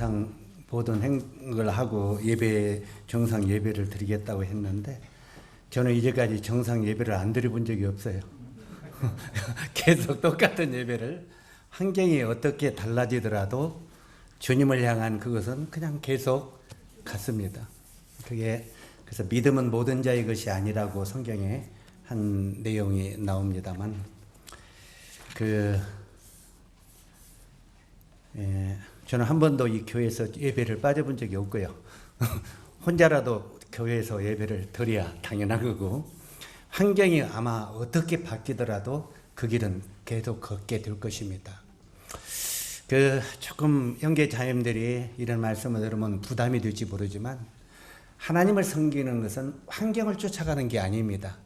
정상 모든 행을 하고 정상 예배를 드리겠다고 했는데 저는 이제까지 정상 예배를 안 드려본 적이 없어요. 계속 똑같은 예배를 환경이 어떻게 달라지더라도 주님을 향한 그것은 그냥 계속 같습니다. 그래서 믿음은 모든 자의 것이 아니라고 성경에 한 내용이 나옵니다만 저는 한 번도 이 교회에서 예배를 빠져본 적이 없고요. 혼자라도 교회에서 예배를 드려야 당연한 거고 환경이 아마 어떻게 바뀌더라도 그 길은 계속 걷게 될 것입니다. 조금 형제 자매들이 이런 말씀을 들으면 부담이 될지 모르지만 하나님을 섬기는 것은 환경을 쫓아가는 게 아닙니다.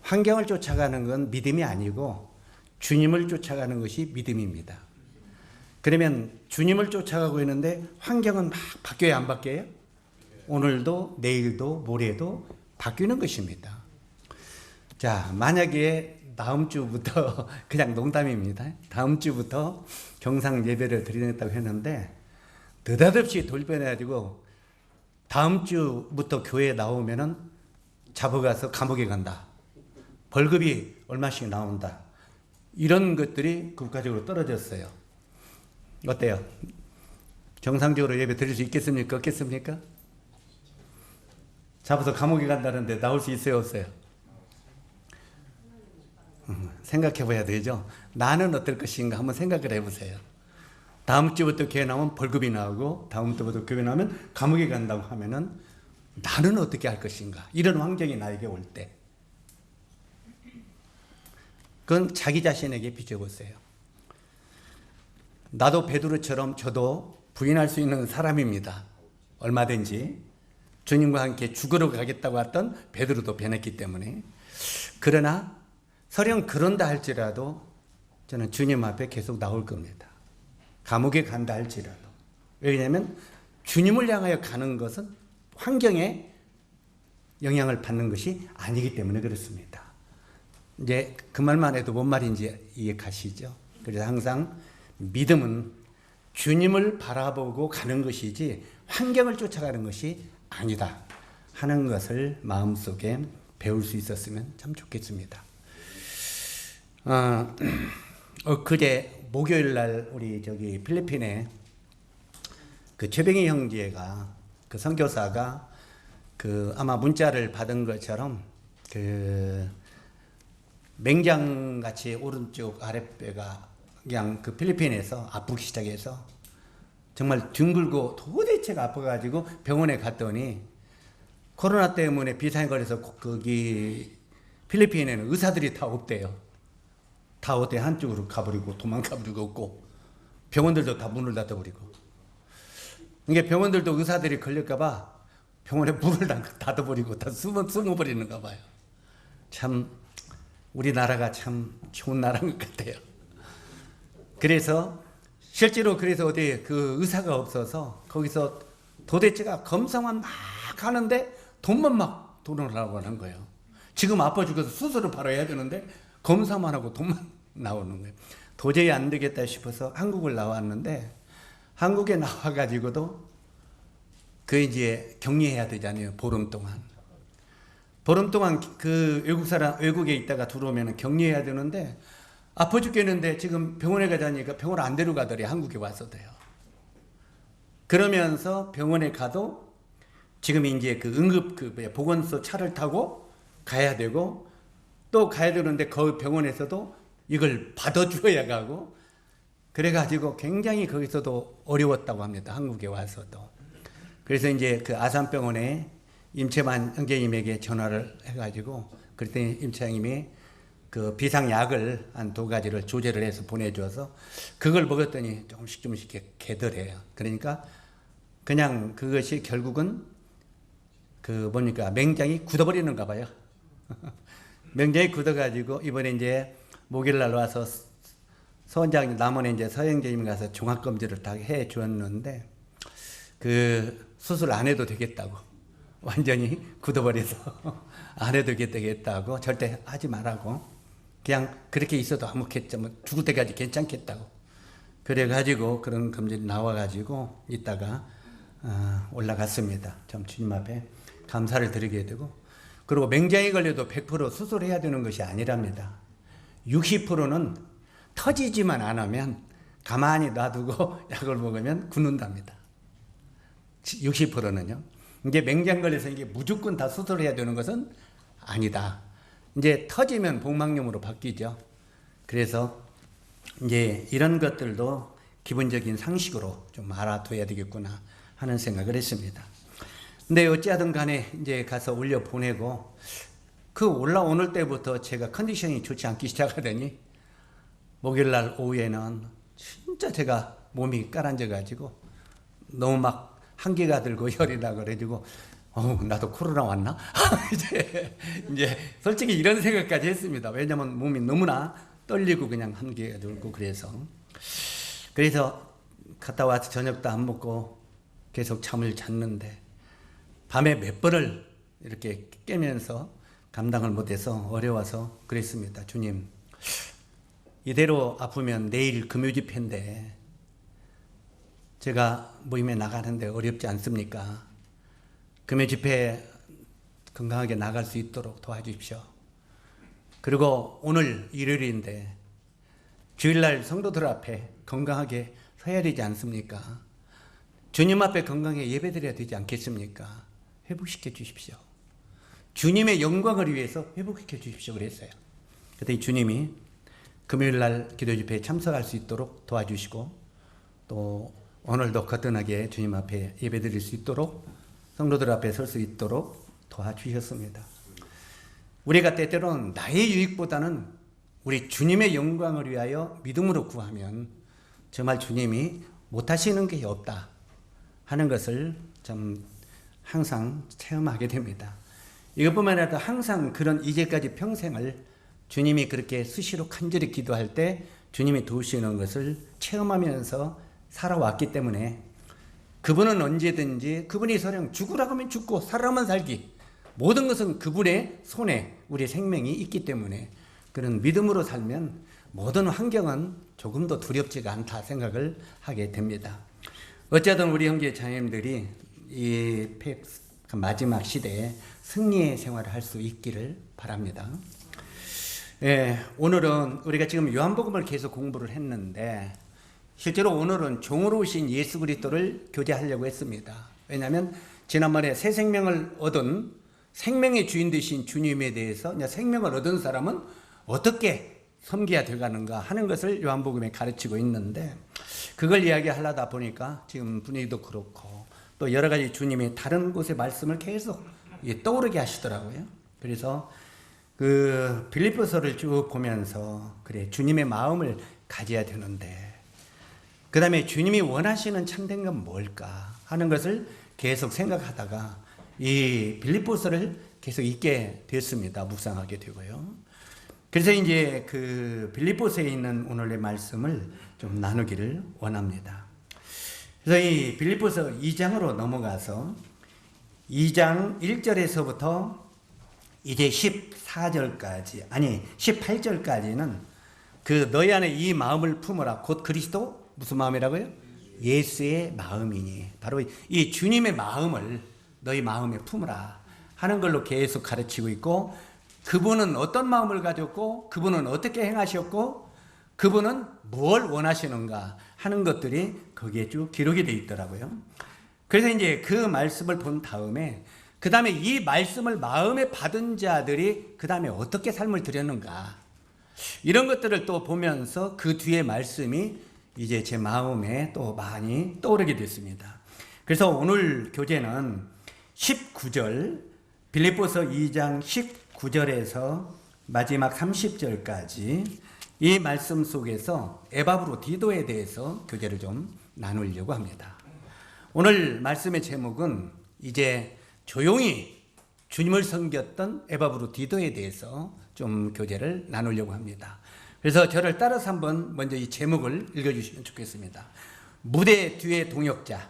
환경을 쫓아가는 건 믿음이 아니고 주님을 쫓아가는 것이 믿음입니다. 그러면 주님을 쫓아가고 있는데 환경은 막 바뀌어야 안 바뀌어요? 오늘도 내일도 모레도 바뀌는 것입니다. 자, 만약에 다음 주부터 그냥 농담입니다. 다음 주부터 경상 예배를 드리겠다고 했는데 느닷없이 돌변해가지고 다음 주부터 교회에 나오면은 잡아가서 감옥에 간다. 벌금이 얼마씩 나온다. 이런 것들이 국가적으로 떨어졌어요. 어때요? 정상적으로 예배 드릴 수 있겠습니까? 없겠습니까? 잡아서 감옥에 간다는데 나올 수 있어요? 없어요? 생각해 봐야 되죠. 나는 어떨 것인가 한번 생각을 해보세요. 다음 주부터 교회 나오면 벌금이 나오고 다음 주부터 교회 나오면 감옥에 간다고 하면은 나는 어떻게 할 것인가. 이런 환경이 나에게 올 때 그건 자기 자신에게 비춰보세요. 나도 베드로처럼 저도 부인할 수 있는 사람입니다. 얼마든지 주님과 함께 죽으러 가겠다고 했던 베드로도 변했기 때문에. 그러나 설령 그런다 할지라도 저는 주님 앞에 계속 나올 겁니다. 감옥에 간다 할지라도. 왜냐하면 주님을 향하여 가는 것은 환경에 영향을 받는 것이 아니기 때문에 그렇습니다. 이제 그 말만 해도 뭔 말인지 이해가시죠? 그래서 항상 믿음은 주님을 바라보고 가는 것이지 환경을 엊쫓아가는 것이 아니다 하는 것을 마음속에 배울 수 있었으면 참 좋겠습니다. 그제 목요일 날 우리 필리핀에 최병희 형제가 선교사가 아마 문자를 받은 것처럼 맹장같이 오른쪽 아랫배가 그냥 필리핀에서 아프기 시작해서 정말 뒹굴고 도대체가 아파가지고 병원에 갔더니 코로나 때문에 비상이 걸려서 거기 필리핀에는 의사들이 다 없대요. 다 어디 한쪽으로 가버리고 도망가버리고 없고 병원들도 다 문을 닫아버리고. 이게 병원들도 의사들이 걸릴까봐 병원에 문을 닫아버리고 다 숨어버리는가 봐요. 참 우리나라가 참 좋은 나라인 것 같아요. 그래서 실제로 어디 의사가 없어서 거기서 도대체가 검사만 막 하는데 돈만 막 돈으라고 하는 거예요. 지금 아파 죽어서 수술을 바로 해야 되는데 검사만 하고 돈만 나오는 거예요. 도저히 안 되겠다 싶어서 한국을 나왔는데 한국에 나와가지고도 이제 격리해야 되잖아요. 보름 동안 외국에 있다가 들어오면 격리해야 되는데 아파 죽겠는데 지금 병원에 가자니까 병원 안 데려가더래. 한국에 와서도요. 그러면서 병원에 가도 지금 이제 보건소 차를 타고 가야 되고 또 가야 되는데 그 병원에서도 이걸 받아줘야 가고 그래가지고 굉장히 거기서도 어려웠다고 합니다. 한국에 와서도. 그래서 이제 아산병원에 임채만 형제님에게 전화를 해가지고 그랬더니 임채장님이 비상약을 한 2가지를 조제를 해서 보내줘서 그걸 먹었더니 조금씩 개더래요. 그러니까 그냥 그것이 결국은 맹장이 굳어버리는가 봐요. 맹장이 굳어가지고 이번에 이제 목요일날 와서 남원에 이제 서영재님이 가서 종합검진을 다 해주었는데 수술 안 해도 되겠다고. 완전히 굳어버려서 안 해도 되겠다고. 절대 하지 말라고. 그냥 그렇게 있어도 죽을 때까지 괜찮겠다고. 그래가지고 그런 금전이 나와가지고 이따가 올라갔습니다. 좀 주님 앞에 감사를 드리게 되고, 그리고 맹장이 걸려도 100% 수술해야 되는 것이 아니랍니다. 60%는 터지지만 안 하면 가만히 놔두고 약을 먹으면 굳는답니다. 60%는요. 이제 맹장 걸려서 이게 무조건 다 수술해야 되는 것은 아니다. 이제 터지면 복막염으로 바뀌죠. 그래서 이제 이런 것들도 기본적인 상식으로 좀 알아둬야 되겠구나 하는 생각을 했습니다. 근데 어찌하든 간에 이제 가서 올려 보내고, 그 올라오는 때부터 제가 컨디션이 좋지 않기 시작하더니 목요일날 오후에는 진짜 제가 몸이 깔아앉아가지고 너무 막 한기가 들고 열이 나고 그래가지고 나도 코로나 왔나? 이제 솔직히 이런 생각까지 했습니다. 왜냐면 몸이 너무나 떨리고 그냥 한기가 들고 그래서 갔다 와서 저녁도 안 먹고 계속 잠을 잤는데 밤에 몇 번을 이렇게 깨면서 감당을 못해서 어려워서 그랬습니다. 주님, 이대로 아프면 내일 금요집회인데 제가 모임에 나가는데 어렵지 않습니까? 금요집회 건강하게 나갈 수 있도록 도와주십시오. 그리고 오늘 일요일인데 주일날 성도들 앞에 건강하게 서야 되지 않습니까? 주님 앞에 건강하게 예배드려야 되지 않겠습니까? 회복시켜 주십시오. 주님의 영광을 위해서 회복시켜 주십시오 그랬어요. 그랬더니 주님이 금요일날 기도집회에 참석할 수 있도록 도와주시고, 또 오늘도 거뜬하게 주님 앞에 예배드릴 수 있도록, 성도들 앞에 설 수 있도록 도와주셨습니다. 우리가 때때로는 나의 유익보다는 우리 주님의 영광을 위하여 믿음으로 구하면 정말 주님이 못하시는 게 없다 하는 것을 좀 항상 체험하게 됩니다. 이것뿐만 아니라 항상 그런 이제까지 평생을 주님이 그렇게 수시로 간절히 기도할 때 주님이 도우시는 것을 체험하면서 살아왔기 때문에 그분은 언제든지, 그분이 설령 죽으라고 하면 죽고 살아만 살기, 모든 것은 그분의 손에 우리 생명이 있기 때문에 그런 믿음으로 살면 모든 환경은 조금도 두렵지가 않다 생각을 하게 됩니다. 어쨌든 우리 형제 자매님들이 이 마지막 시대에 승리의 생활을 할 수 있기를 바랍니다. 오늘은 우리가 지금 요한복음을 계속 공부를 했는데 실제로 오늘은 종으로 오신 예수 그리스도를 교제하려고 했습니다. 왜냐하면 지난번에 새 생명을 얻은 생명의 주인 되신 주님에 대해서 생명을 얻은 사람은 어떻게 섬겨야 되가는가 하는 것을 요한복음에 가르치고 있는데, 그걸 이야기하려다 보니까 지금 분위기도 그렇고 또 여러 가지 주님이 다른 곳의 말씀을 계속 떠오르게 하시더라고요. 그래서 그 빌립보서를 쭉 보면서 그래 주님의 마음을 가져야 되는데, 그 다음에 주님이 원하시는 참된 건 뭘까 하는 것을 계속 생각하다가 이 빌립보서를 계속 읽게 됐습니다. 묵상하게 되고요. 그래서 이제 그 빌립보서에 있는 오늘의 말씀을 좀 나누기를 원합니다. 그래서 이 빌립보서 2장으로 넘어가서 2장 1절에서부터 이제 14절까지, 아니 18절까지는 그 너희 안에 이 마음을 품어라. 곧 그리스도 무슨 마음이라고요? 예수의 마음이니. 바로 이 주님의 마음을 너희 마음에 품으라 하는 걸로 계속 가르치고 있고, 그분은 어떤 마음을 가졌고 그분은 어떻게 행하셨고 그분은 뭘 원하시는가 하는 것들이 거기에 쭉 기록이 되어 있더라고요. 그래서 이제 그 말씀을 본 다음에 그 다음에 이 말씀을 마음에 받은 자들이 그 다음에 어떻게 삶을 드렸는가, 이런 것들을 또 보면서 그 뒤에 말씀이 이제 제 마음에 또 많이 떠오르게 됐습니다. 그래서 오늘 교재는 19절, 빌립보서 2장 19절에서 마지막 30절까지 이 말씀 속에서 에바브로디도에 대해서 교재를 좀 나누려고 합니다. 오늘 말씀의 제목은 이제 조용히 주님을 섬겼던 에바브로디도에 대해서 좀 교재를 나누려고 합니다. 그래서 저를 따라서 한번 먼저 이 제목을 읽어주시면 좋겠습니다. 무대 뒤의 동역자,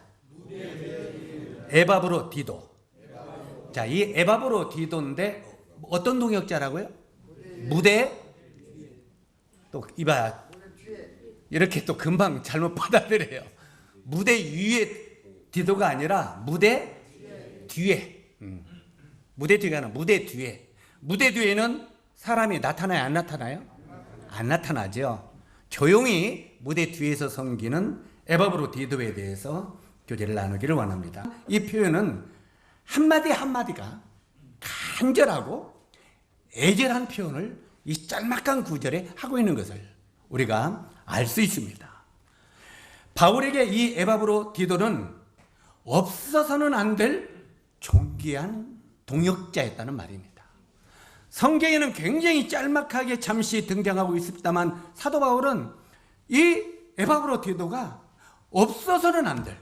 에바브로디도. 자, 이 에바브로디도인데 어떤 동역자라고요? 무대, 또 이봐, 이렇게 또 금방 잘못 받아들여요. 무대 위에 디도가 아니라 무대 뒤에. 무대 뒤가 아니라 무대 뒤에. 무대 뒤에는 사람이 나타나요, 안 나타나요? 안 나타나죠. 조용히 무대 뒤에서 섬기는 에바브로디도에 대해서 교제를 나누기를 원합니다. 이 표현은 한마디 한마디가 간절하고 애절한 표현을 이 짤막한 구절에 하고 있는 것을 우리가 알 수 있습니다. 바울에게 이 에바브로디도는 없어서는 안 될 존귀한 동역자였다는 말입니다. 성경에는 굉장히 짤막하게 잠시 등장하고 있습니다만 사도 바울은 이 에바브로디도가 없어서는 안 될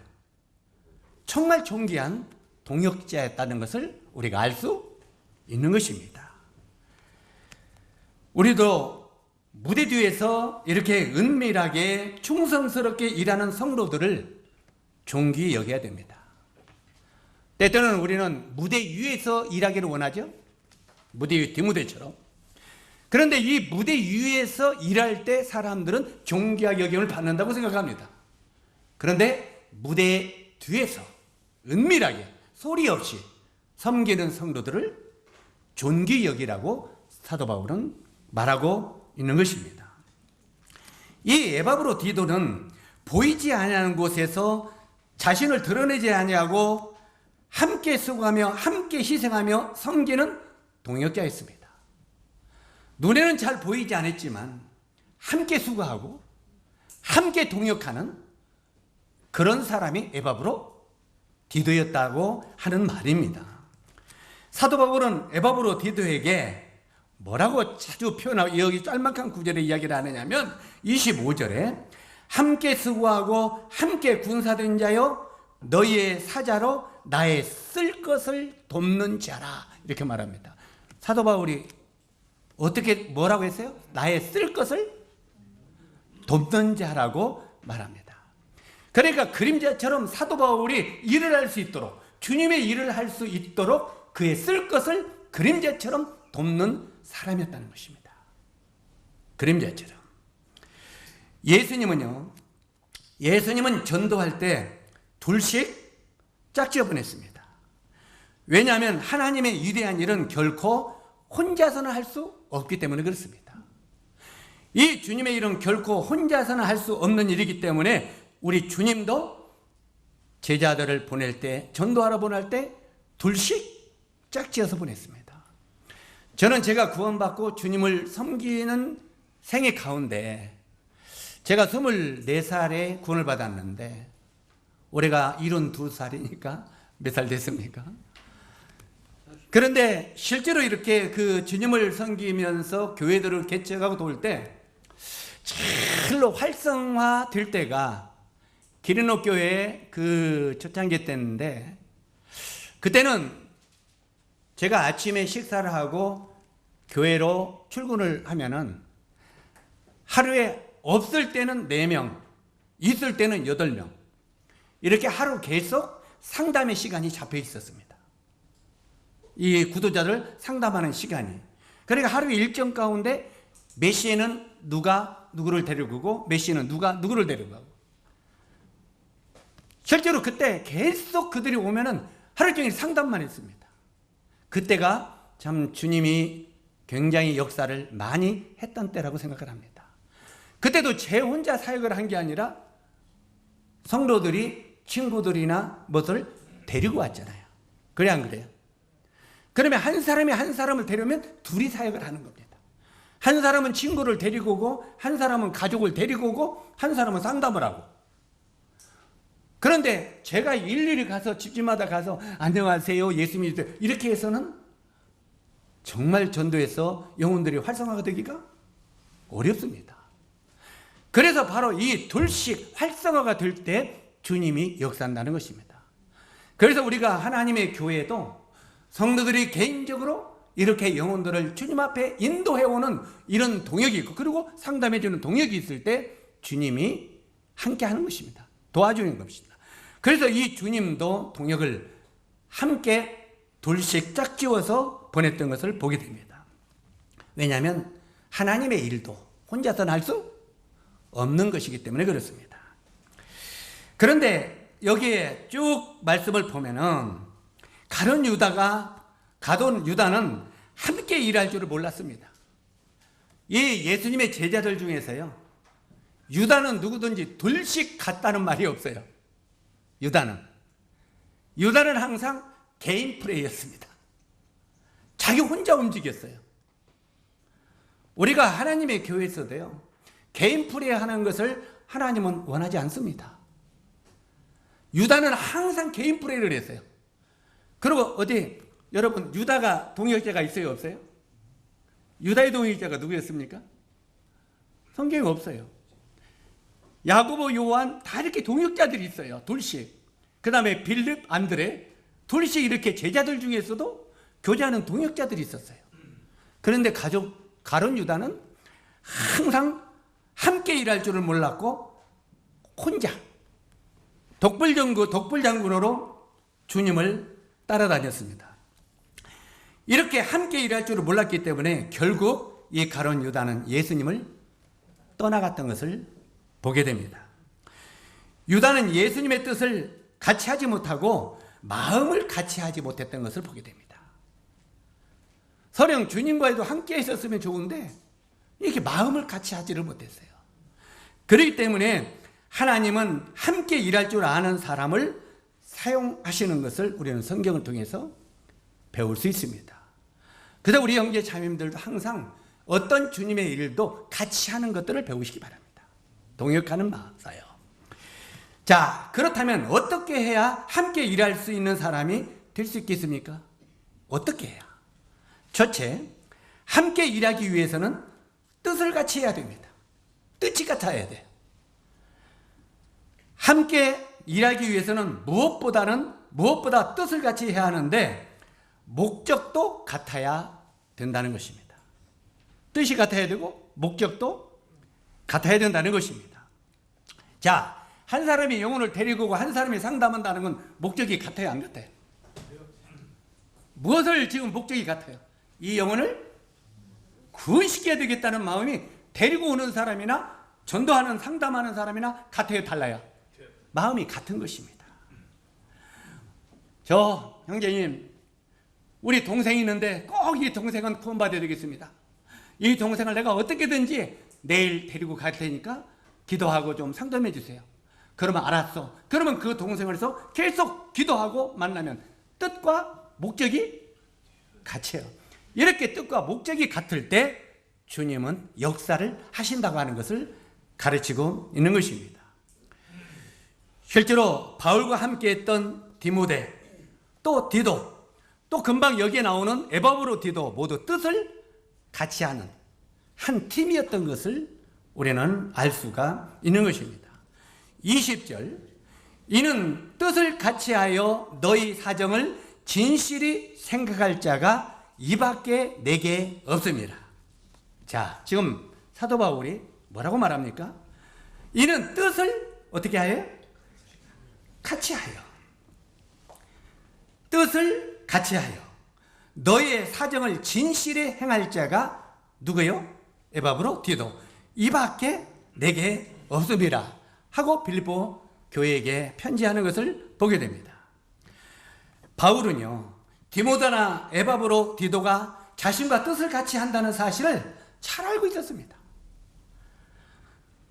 정말 존귀한 동역자였다는 것을 우리가 알 수 있는 것입니다. 우리도 무대 뒤에서 이렇게 은밀하게 충성스럽게 일하는 성도들을 존귀히 여겨야 됩니다. 때때로는 우리는 무대 위에서 일하기를 원하죠. 무대 위, 뒷무대처럼. 그런데 이 무대 위에서 일할 때 사람들은 존귀하게 여김을 받는다고 생각합니다. 그런데 무대 뒤에서 은밀하게 소리 없이 섬기는 성도들을 존귀히 여기라고 사도 바울은 말하고 있는 것입니다. 이 에바브로디도는 보이지 아니하는 곳에서 자신을 드러내지 아니하고 함께 수고하며 함께 희생하며 섬기는 동역자였습니다. 눈에는 잘 보이지 않았지만 함께 수고하고 함께 동역하는 그런 사람이 에바브로디도였다고 하는 말입니다. 사도 바울은 에바브로디도에게 뭐라고 자주 표현하고 여기 짤막한 구절의 이야기를 하느냐면 25절에 함께 수고하고 함께 군사된 자여 너희의 사자로 나의 쓸 것을 돕는 자라 이렇게 말합니다. 사도 바울이 어떻게 뭐라고 했어요? 나의 쓸 것을 돕는 자라고 말합니다. 그러니까 그림자처럼 사도 바울이 일을 할 수 있도록 주님의 일을 할 수 있도록 그의 쓸 것을 그림자처럼 돕는 사람이었다는 것입니다. 그림자처럼. 예수님은 전도할 때 둘씩 짝지어 보냈습니다. 왜냐하면 하나님의 위대한 일은 결코 혼자서는 할 수 없기 때문에 그렇습니다. 이 주님의 일은 결코 혼자서는 할 수 없는 일이기 때문에 우리 주님도 제자들을 보낼 때, 전도하러 보낼 때 둘씩 짝지어서 보냈습니다. 저는 제가 구원받고 주님을 섬기는 생애 가운데 제가 24살에 구원을 받았는데 올해가 72살이니까 몇 살 됐습니까? 그런데 실제로 이렇게 그 주님을 섬기면서 교회들을 개척하고 돌 때 잘로 활성화 될 때가 기린옥 교회 그 초창기 때인데 그때는 제가 아침에 식사를 하고 교회로 출근을 하면은 하루에 없을 때는 4명, 있을 때는 8명. 이렇게 하루 계속 상담의 시간이 잡혀 있었습니다. 이 구도자를 상담하는 시간이. 그러니까 하루 일정 가운데 몇 시에는 누가 누구를 데리고 몇 시에는 누가 누구를 데리고 가고. 실제로 그때 계속 그들이 오면은 하루 종일 상담만 했습니다. 그때가 참 주님이 굉장히 역사를 많이 했던 때라고 생각을 합니다. 그때도 제 혼자 사역을 한 게 아니라 성도들이 친구들이나 무엇을 데리고 왔잖아요. 그래 안 그래요? 그러면 한 사람이 한 사람을 데려오면 둘이 사역을 하는 겁니다. 한 사람은 친구를 데리고 오고 한 사람은 가족을 데리고 오고 한 사람은 상담을 하고. 그런데 제가 일일이 가서 집집마다 가서 안녕하세요 예수 믿으세요 이렇게 해서는 정말 전도에서 영혼들이 활성화가 되기가 어렵습니다. 그래서 바로 이 둘씩 활성화가 될 때 주님이 역사한다는 것입니다. 그래서 우리가 하나님의 교회도 성도들이 개인적으로 이렇게 영혼들을 주님 앞에 인도해오는 이런 동역이 있고 그리고 상담해주는 동역이 있을 때 주님이 함께 하는 것입니다. 도와주는 것입니다. 그래서 이 주님도 동역을 함께 둘씩 짝지어서 보냈던 것을 보게 됩니다. 왜냐하면 하나님의 일도 혼자서는 할 수 없는 것이기 때문에 그렇습니다. 그런데 여기에 쭉 말씀을 보면은 가룟 유다는 함께 일할 줄을 몰랐습니다. 이 예수님의 제자들 중에서요, 유다는 누구든지 둘씩 같다는 말이 없어요. 유다는 항상 개인 플레이였습니다. 자기 혼자 움직였어요. 우리가 하나님의 교회에서도요, 개인 플레이하는 것을 하나님은 원하지 않습니다. 유다는 항상 개인 플레이를 했어요. 그리고 여러분 유다가 동역자가 있어요, 없어요? 유다의 동역자가 누구였습니까? 성경에 없어요. 야고보, 요한 다 이렇게 동역자들이 있어요. 둘씩. 그 다음에 빌립, 안드레 둘씩 이렇게 제자들 중에서도 교제하는 동역자들이 있었어요. 그런데 가룟 유다는 항상 함께 일할 줄을 몰랐고 혼자 독불장군으로 주님을 따라다녔습니다. 이렇게 함께 일할 줄을 몰랐기 때문에 결국 이 가룟 유다는 예수님을 떠나갔던 것을 보게 됩니다. 유다는 예수님의 뜻을 같이 하지 못하고 마음을 같이 하지 못했던 것을 보게 됩니다. 설령 주님과도 함께 있었으면 좋은데 이렇게 마음을 같이 하지를 못했어요. 그렇기 때문에 하나님은 함께 일할 줄 아는 사람을 사용하시는 것을 우리는 성경을 통해서 배울 수 있습니다. 그래서 우리 형제 자매님들도 항상 어떤 주님의 일도 같이 하는 것들을 배우시기 바랍니다. 동역하는 마음사요. 자, 그렇다면 어떻게 해야 함께 일할 수 있는 사람이 될 수 있겠습니까? 어떻게 해야? 첫째, 함께 일하기 위해서는 뜻을 같이 해야 됩니다. 뜻이 같아야 돼요. 함께 일하기 위해서는 무엇보다 뜻을 같이 해야 하는데 목적도 같아야 된다는 것입니다. 뜻이 같아야 되고 목적도 같아야 된다는 것입니다. 자, 한 사람이 영혼을 데리고 오고 한 사람이 상담한다는 건 목적이 같아요, 안 같아요? 무엇을 지금 목적이 같아요? 이 영혼을 구원시켜야 되겠다는 마음이 데리고 오는 사람이나 전도하는 상담하는 사람이나 같아요, 달라요? 마음이 같은 것입니다. 저 형제님, 우리 동생이 있는데 꼭 이 동생은 구원받아야 되겠습니다. 이 동생을 내가 어떻게든지 내일 데리고 갈 테니까 기도하고 좀 상담해 주세요. 그러면 알았어. 그러면 그 동생을 해서 계속 기도하고 만나면 뜻과 목적이 같아요. 이렇게 뜻과 목적이 같을 때 주님은 역사를 하신다고 하는 것을 가르치고 있는 것입니다. 실제로 바울과 함께 했던 디모데, 또 디도, 또 금방 여기에 나오는 에바브로디도 모두 뜻을 같이 하는 한 팀이었던 것을 우리는 알 수가 있는 것입니다. 20절, 이는 뜻을 같이 하여 너희 사정을 진실히 생각할 자가 이밖에 내게 없습니다. 자, 지금 사도 바울이 뭐라고 말합니까? 이는 뜻을 어떻게 하여? 같이 하여. 뜻을 같이 하여 너희의 사정을 진실히 행할 자가 누구요? 에바브로디도, 이밖에 내게 없음이라 하고 빌립보 교회에게 편지하는 것을 보게 됩니다. 바울은요, 디모데나 에바브로디도가 자신과 뜻을 같이 한다는 사실을 잘 알고 있었습니다.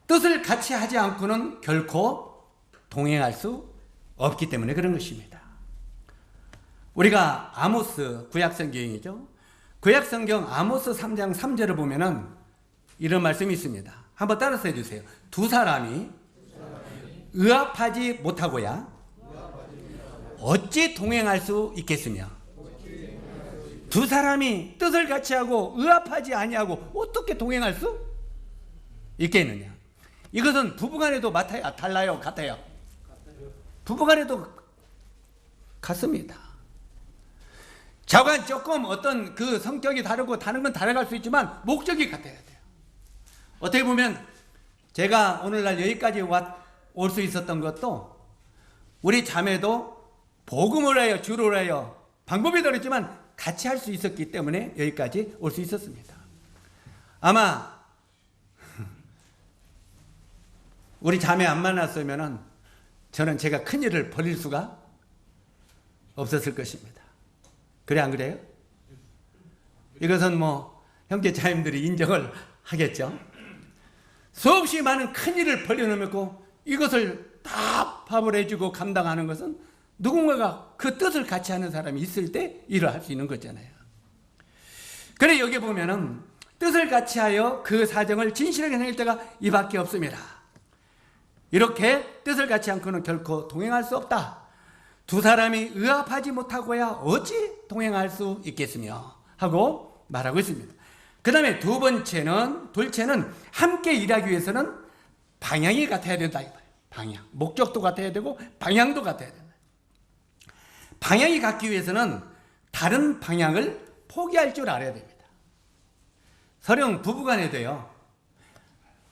뜻을 같이 하지 않고는 결코 동행할 수 없기 때문에 그런 것입니다. 우리가 아모스 구약성경이죠. 구약성경 아모스 3장 3절을 보면은 이런 말씀이 있습니다. 한번 따라서 해주세요. 두 사람이 의합하지 못하고야 어찌 동행할 수 있겠으며, 두 사람이 뜻을 같이 하고 의합하지 아니하고 어떻게 동행할 수 있겠느냐. 이것은 부부간에도 달라요, 같아요? 부부간에도 같습니다. 자관 조금 어떤 그 성격이 다르고 다른 건 다르갈 수 있지만 목적이 같아야 돼요. 어떻게 보면 제가 오늘날 여기까지 올 수 있었던 것도 우리 자매도 복음을 하여 주를 하여 방법이 다르지만 같이 할 수 있었기 때문에 여기까지 올 수 있었습니다. 아마 우리 자매 안 만났으면은 저는 제가 큰일을 벌일 수가 없었을 것입니다. 그래 안 그래요? 이것은 뭐 형제 자매들이 인정을 하겠죠. 수없이 많은 큰일을 벌여놓고 이것을 다 밥을 해주고 감당하는 것은 누군가가 그 뜻을 같이 하는 사람이 있을 때 일을 할 수 있는 거잖아요. 그래 여기 보면은 뜻을 같이 하여 그 사정을 진실하게 해낼 때가 이밖에 없습니다. 이렇게 뜻을 같이 않고는 결코 동행할 수 없다. 두 사람이 의합하지 못하고야 어찌 동행할 수 있겠으며 하고 말하고 있습니다. 그 다음에 둘째는 함께 일하기 위해서는 방향이 같아야 된다. 방향, 목적도 같아야 되고 방향도 같아야 된다. 방향이 같기 위해서는 다른 방향을 포기할 줄 알아야 됩니다. 서령 부부간에도요,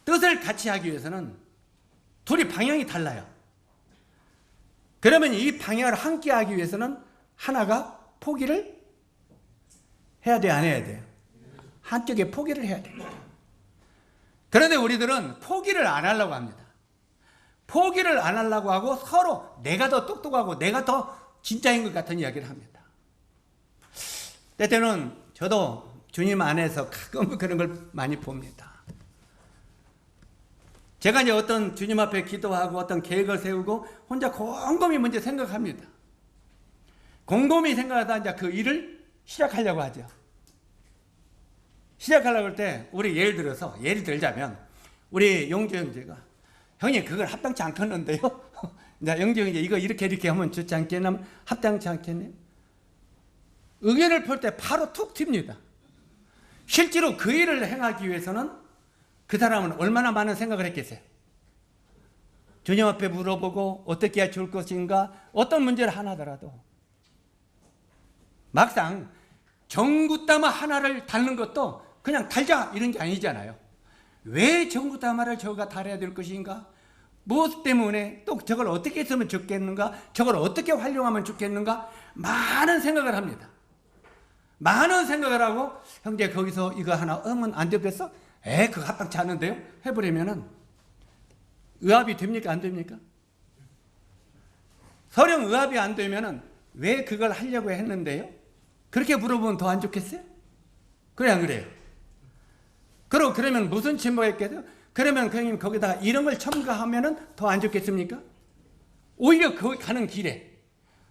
뜻을 같이 하기 위해서는 둘이 방향이 달라요. 그러면 이 방향을 함께 하기 위해서는 하나가 포기를 해야 돼, 안 해야 돼요? 한쪽에 포기를 해야 됩니다. 그런데 우리들은 포기를 안 하려고 합니다. 포기를 안 하려고 하고 서로 내가 더 똑똑하고 내가 더 진짜인 것 같은 이야기를 합니다. 때때는 저도 주님 안에서 가끔 그런 걸 많이 봅니다. 제가 이제 어떤 주님 앞에 기도하고 어떤 계획을 세우고 혼자 곰곰이 먼저 생각합니다. 곰곰이 생각하다 이제 그 일을 시작하려고 하죠. 시작하려고 할 때 우리 예를 들자면 우리 영주 형제가 형님 그걸 합당치 않겠는데요? 이제 영주 형제 이거 이렇게 하면 좋지 않겠나? 합당치 않겠네? 의견을 펼 때 바로 툭 튑니다. 실제로 그 일을 행하기 위해서는 그 사람은 얼마나 많은 생각을 했겠어요? 주님 앞에 물어보고 어떻게 해야 좋을 것인가? 어떤 문제를 하나더라도 막상 전구따마 하나를 달는 것도 그냥 달자 이런 게 아니잖아요. 왜 전구따마를 저가 달아야 될 것인가? 무엇 때문에 또 저걸 어떻게 했으면 좋겠는가? 저걸 어떻게 활용하면 좋겠는가? 많은 생각을 합니다. 많은 생각을 하고 형제 거기서 이거 하나 하면 안 되겠어? 그거 합당치 않은데요? 해버리면은 의합이 됩니까? 안 됩니까? 서령 의합이 안 되면은 왜 그걸 하려고 했는데요? 그렇게 물어보면 더 안 좋겠어요? 그래 안 그래요? 그러면 무슨 침묵했겠어요? 그러면 형님 거기다가 이런 걸 첨가하면은 더 안 좋겠습니까? 오히려 거기 가는 길에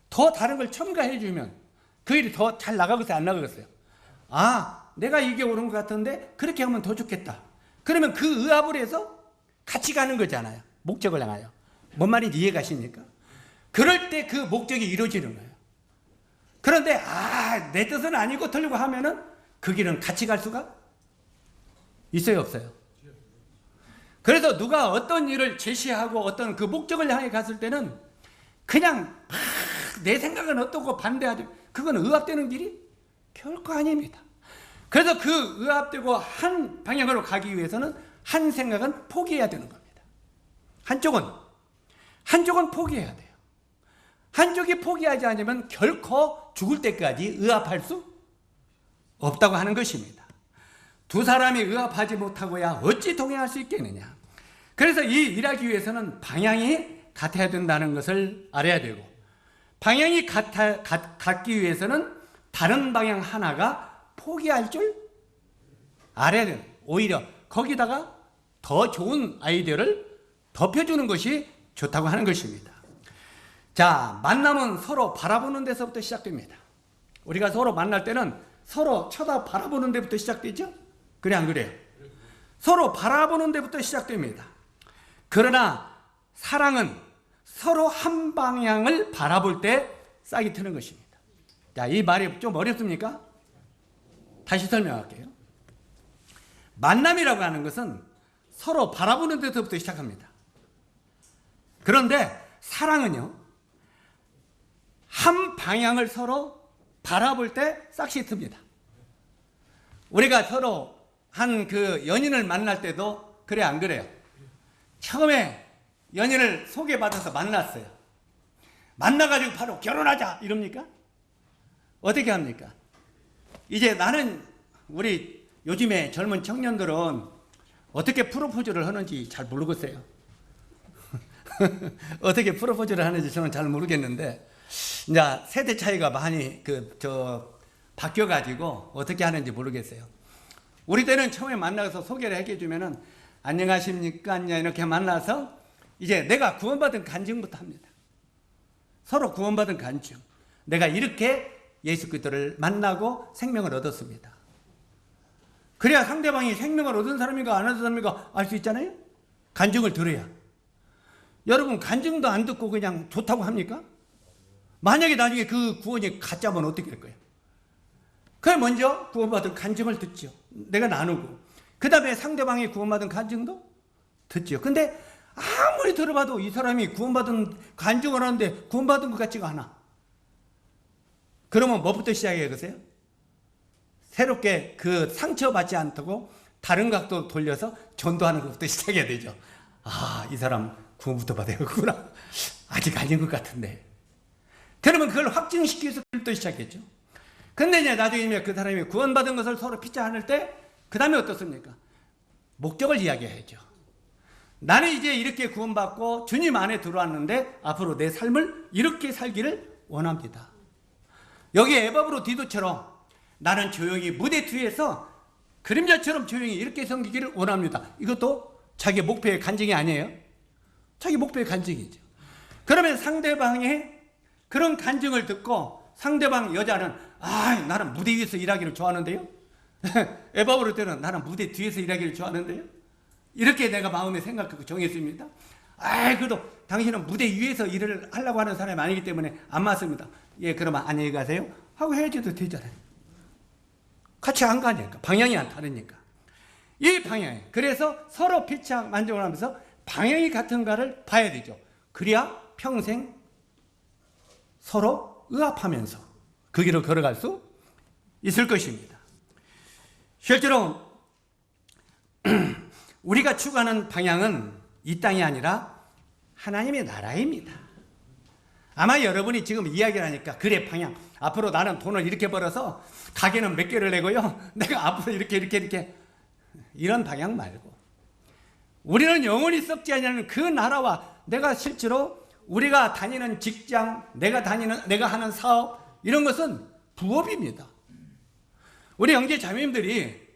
더 다른 걸 첨가해 주면 그 일이 더 잘 나가겠어요? 안 나가겠어요? 내가 이게 옳은 것 같은데 그렇게 하면 더 좋겠다. 그러면 그 의합을 해서 같이 가는 거잖아요. 목적을 향하여. 뭔 말인지 이해가십니까? 그럴 때 그 목적이 이루어지는 거예요. 그런데 내 뜻은 아니고 들려고 하면은 그 길은 같이 갈 수가 있어요, 없어요? 그래서 누가 어떤 일을 제시하고 어떤 그 목적을 향해 갔을 때는 그냥 내 생각은 어떻고 반대하죠. 그건 의합되는 길이 결코 아닙니다. 그래서 그 의합되고 한 방향으로 가기 위해서는 한 생각은 포기해야 되는 겁니다. 한쪽은 포기해야 돼요. 한쪽이 포기하지 않으면 결코 죽을 때까지 의합할 수 없다고 하는 것입니다. 두 사람이 의합하지 못하고야 어찌 동행할 수 있겠느냐. 그래서 이 일하기 위해서는 방향이 같아야 된다는 것을 알아야 되고, 방향이 같기 위해서는 다른 방향 하나가 포기할 줄 알아야 돼요. 오히려 거기다가 더 좋은 아이디어를 덮여주는 것이 좋다고 하는 것입니다. 자, 만남은 서로 바라보는 데서부터 시작됩니다. 우리가 서로 만날 때는 서로 쳐다 바라보는 데부터 시작되죠? 그래 안 그래요? 서로 바라보는 데부터 시작됩니다. 그러나 사랑은 서로 한 방향을 바라볼 때 싹이 트는 것입니다. 자, 이 말이 좀 어렵습니까? 다시 설명할게요. 만남이라고 하는 것은 서로 바라보는 데서부터 시작합니다. 그런데 사랑은요, 한 방향을 서로 바라볼 때 싹이 틉니다. 우리가 서로 한 그 연인을 만날 때도 그래 안 그래요? 처음에 연인을 소개받아서 만났어요. 만나가지고 바로 결혼하자 이럽니까? 어떻게 합니까? 이제 나는 우리 요즘에 젊은 청년들은 어떻게 프로포즈를 하는지 잘 모르겠어요. 어떻게 프로포즈를 하는지 저는 잘 모르겠는데, 이제 세대 차이가 많이 바뀌어가지고 어떻게 하는지 모르겠어요. 우리 때는 처음에 만나서 소개를 해주면은 안녕하십니까 이렇게 만나서 이제 내가 구원받은 간증부터 합니다. 서로 구원받은 간증. 내가 이렇게 예수 그리스도를 만나고 생명을 얻었습니다. 그래야 상대방이 생명을 얻은 사람인가 안 얻은 사람인가 알 수 있잖아요. 간증을 들어야. 여러분 간증도 안 듣고 그냥 좋다고 합니까? 만약에 나중에 그 구원이 가짜면 어떻게 할 거예요? 그래 먼저 구원받은 간증을 듣죠. 내가 나누고 그 다음에 상대방이 구원받은 간증도 듣죠. 근데 아무리 들어봐도 이 사람이 구원받은 간증을 하는데 구원받은 것 같지가 않아. 그러면 뭐부터 시작해야 되세요? 새롭게 그 상처받지 않다고 다른 각도 돌려서 전도하는 것부터 시작해야 되죠. 아, 이 사람 구원부터 받아야겠구나. 아직 아닌 것 같은데. 그러면 그걸 확증시키기 위해서 또 시작했죠. 근데 이제 나중에 그 사람이 구원받은 것을 서로 피차 때, 그 다음에 어떻습니까? 목적을 이야기해야죠. 나는 이제 이렇게 구원받고 주님 안에 들어왔는데 앞으로 내 삶을 이렇게 살기를 원합니다. 여기 에바브로 디도처럼 나는 조용히 무대 뒤에서 그림자처럼 조용히 이렇게 섬기기를 원합니다. 이것도 자기 목표의 간증이 아니에요? 자기 목표의 간증이죠. 그러면 상대방의 그런 간증을 듣고 상대방 여자는 나는 무대 위에서 일하기를 좋아하는데요. 에바브로 때는 나는 무대 뒤에서 일하기를 좋아하는데요. 이렇게 내가 마음에 생각하고 정했습니다. 그래도 당신은 무대 위에서 일을 하려고 하는 사람이 아니기 때문에 안 맞습니다. 예, 그러면 안녕히 가세요 하고 헤어져도 되잖아요. 같이 안 가니까. 방향이 안 다르니까. 이 방향. 그래서 서로 피차 만족을 하면서 방향이 같은가를 봐야 되죠. 그래야 평생 서로 의합하면서 그 길을 걸어갈 수 있을 것입니다. 실제로 우리가 추구하는 방향은 이 땅이 아니라 하나님의 나라입니다. 아마 여러분이 지금 이야기를 하니까 그래 방향 앞으로 나는 돈을 이렇게 벌어서 가게는 몇 개를 내고요 내가 앞으로 이렇게 이런 방향 말고 우리는 영원히 썩지 않는 그 나라와 내가 실제로 우리가 다니는 직장 내가 하는 사업 이런 것은 부업입니다. 우리 형제 자매님들이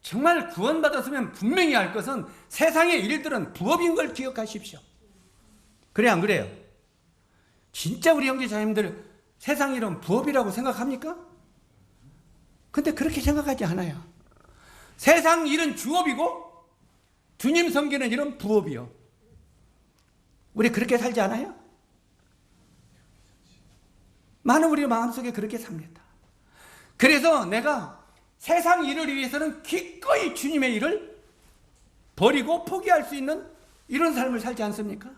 정말 구원받았으면 분명히 알 것은 세상의 일들은 부업인 걸 기억하십시오. 그래 안 그래요? 진짜 우리 형제 자매님들 세상 일은 부업이라고 생각합니까? 근데 그렇게 생각하지 않아요. 세상 일은 주업이고 주님 섬기는 일은 부업이요. 우리 그렇게 살지 않아요? 많은 우리 마음속에 그렇게 삽니다. 그래서 내가 세상 일을 위해서는 기꺼이 주님의 일을 버리고 포기할 수 있는 이런 삶을 살지 않습니까?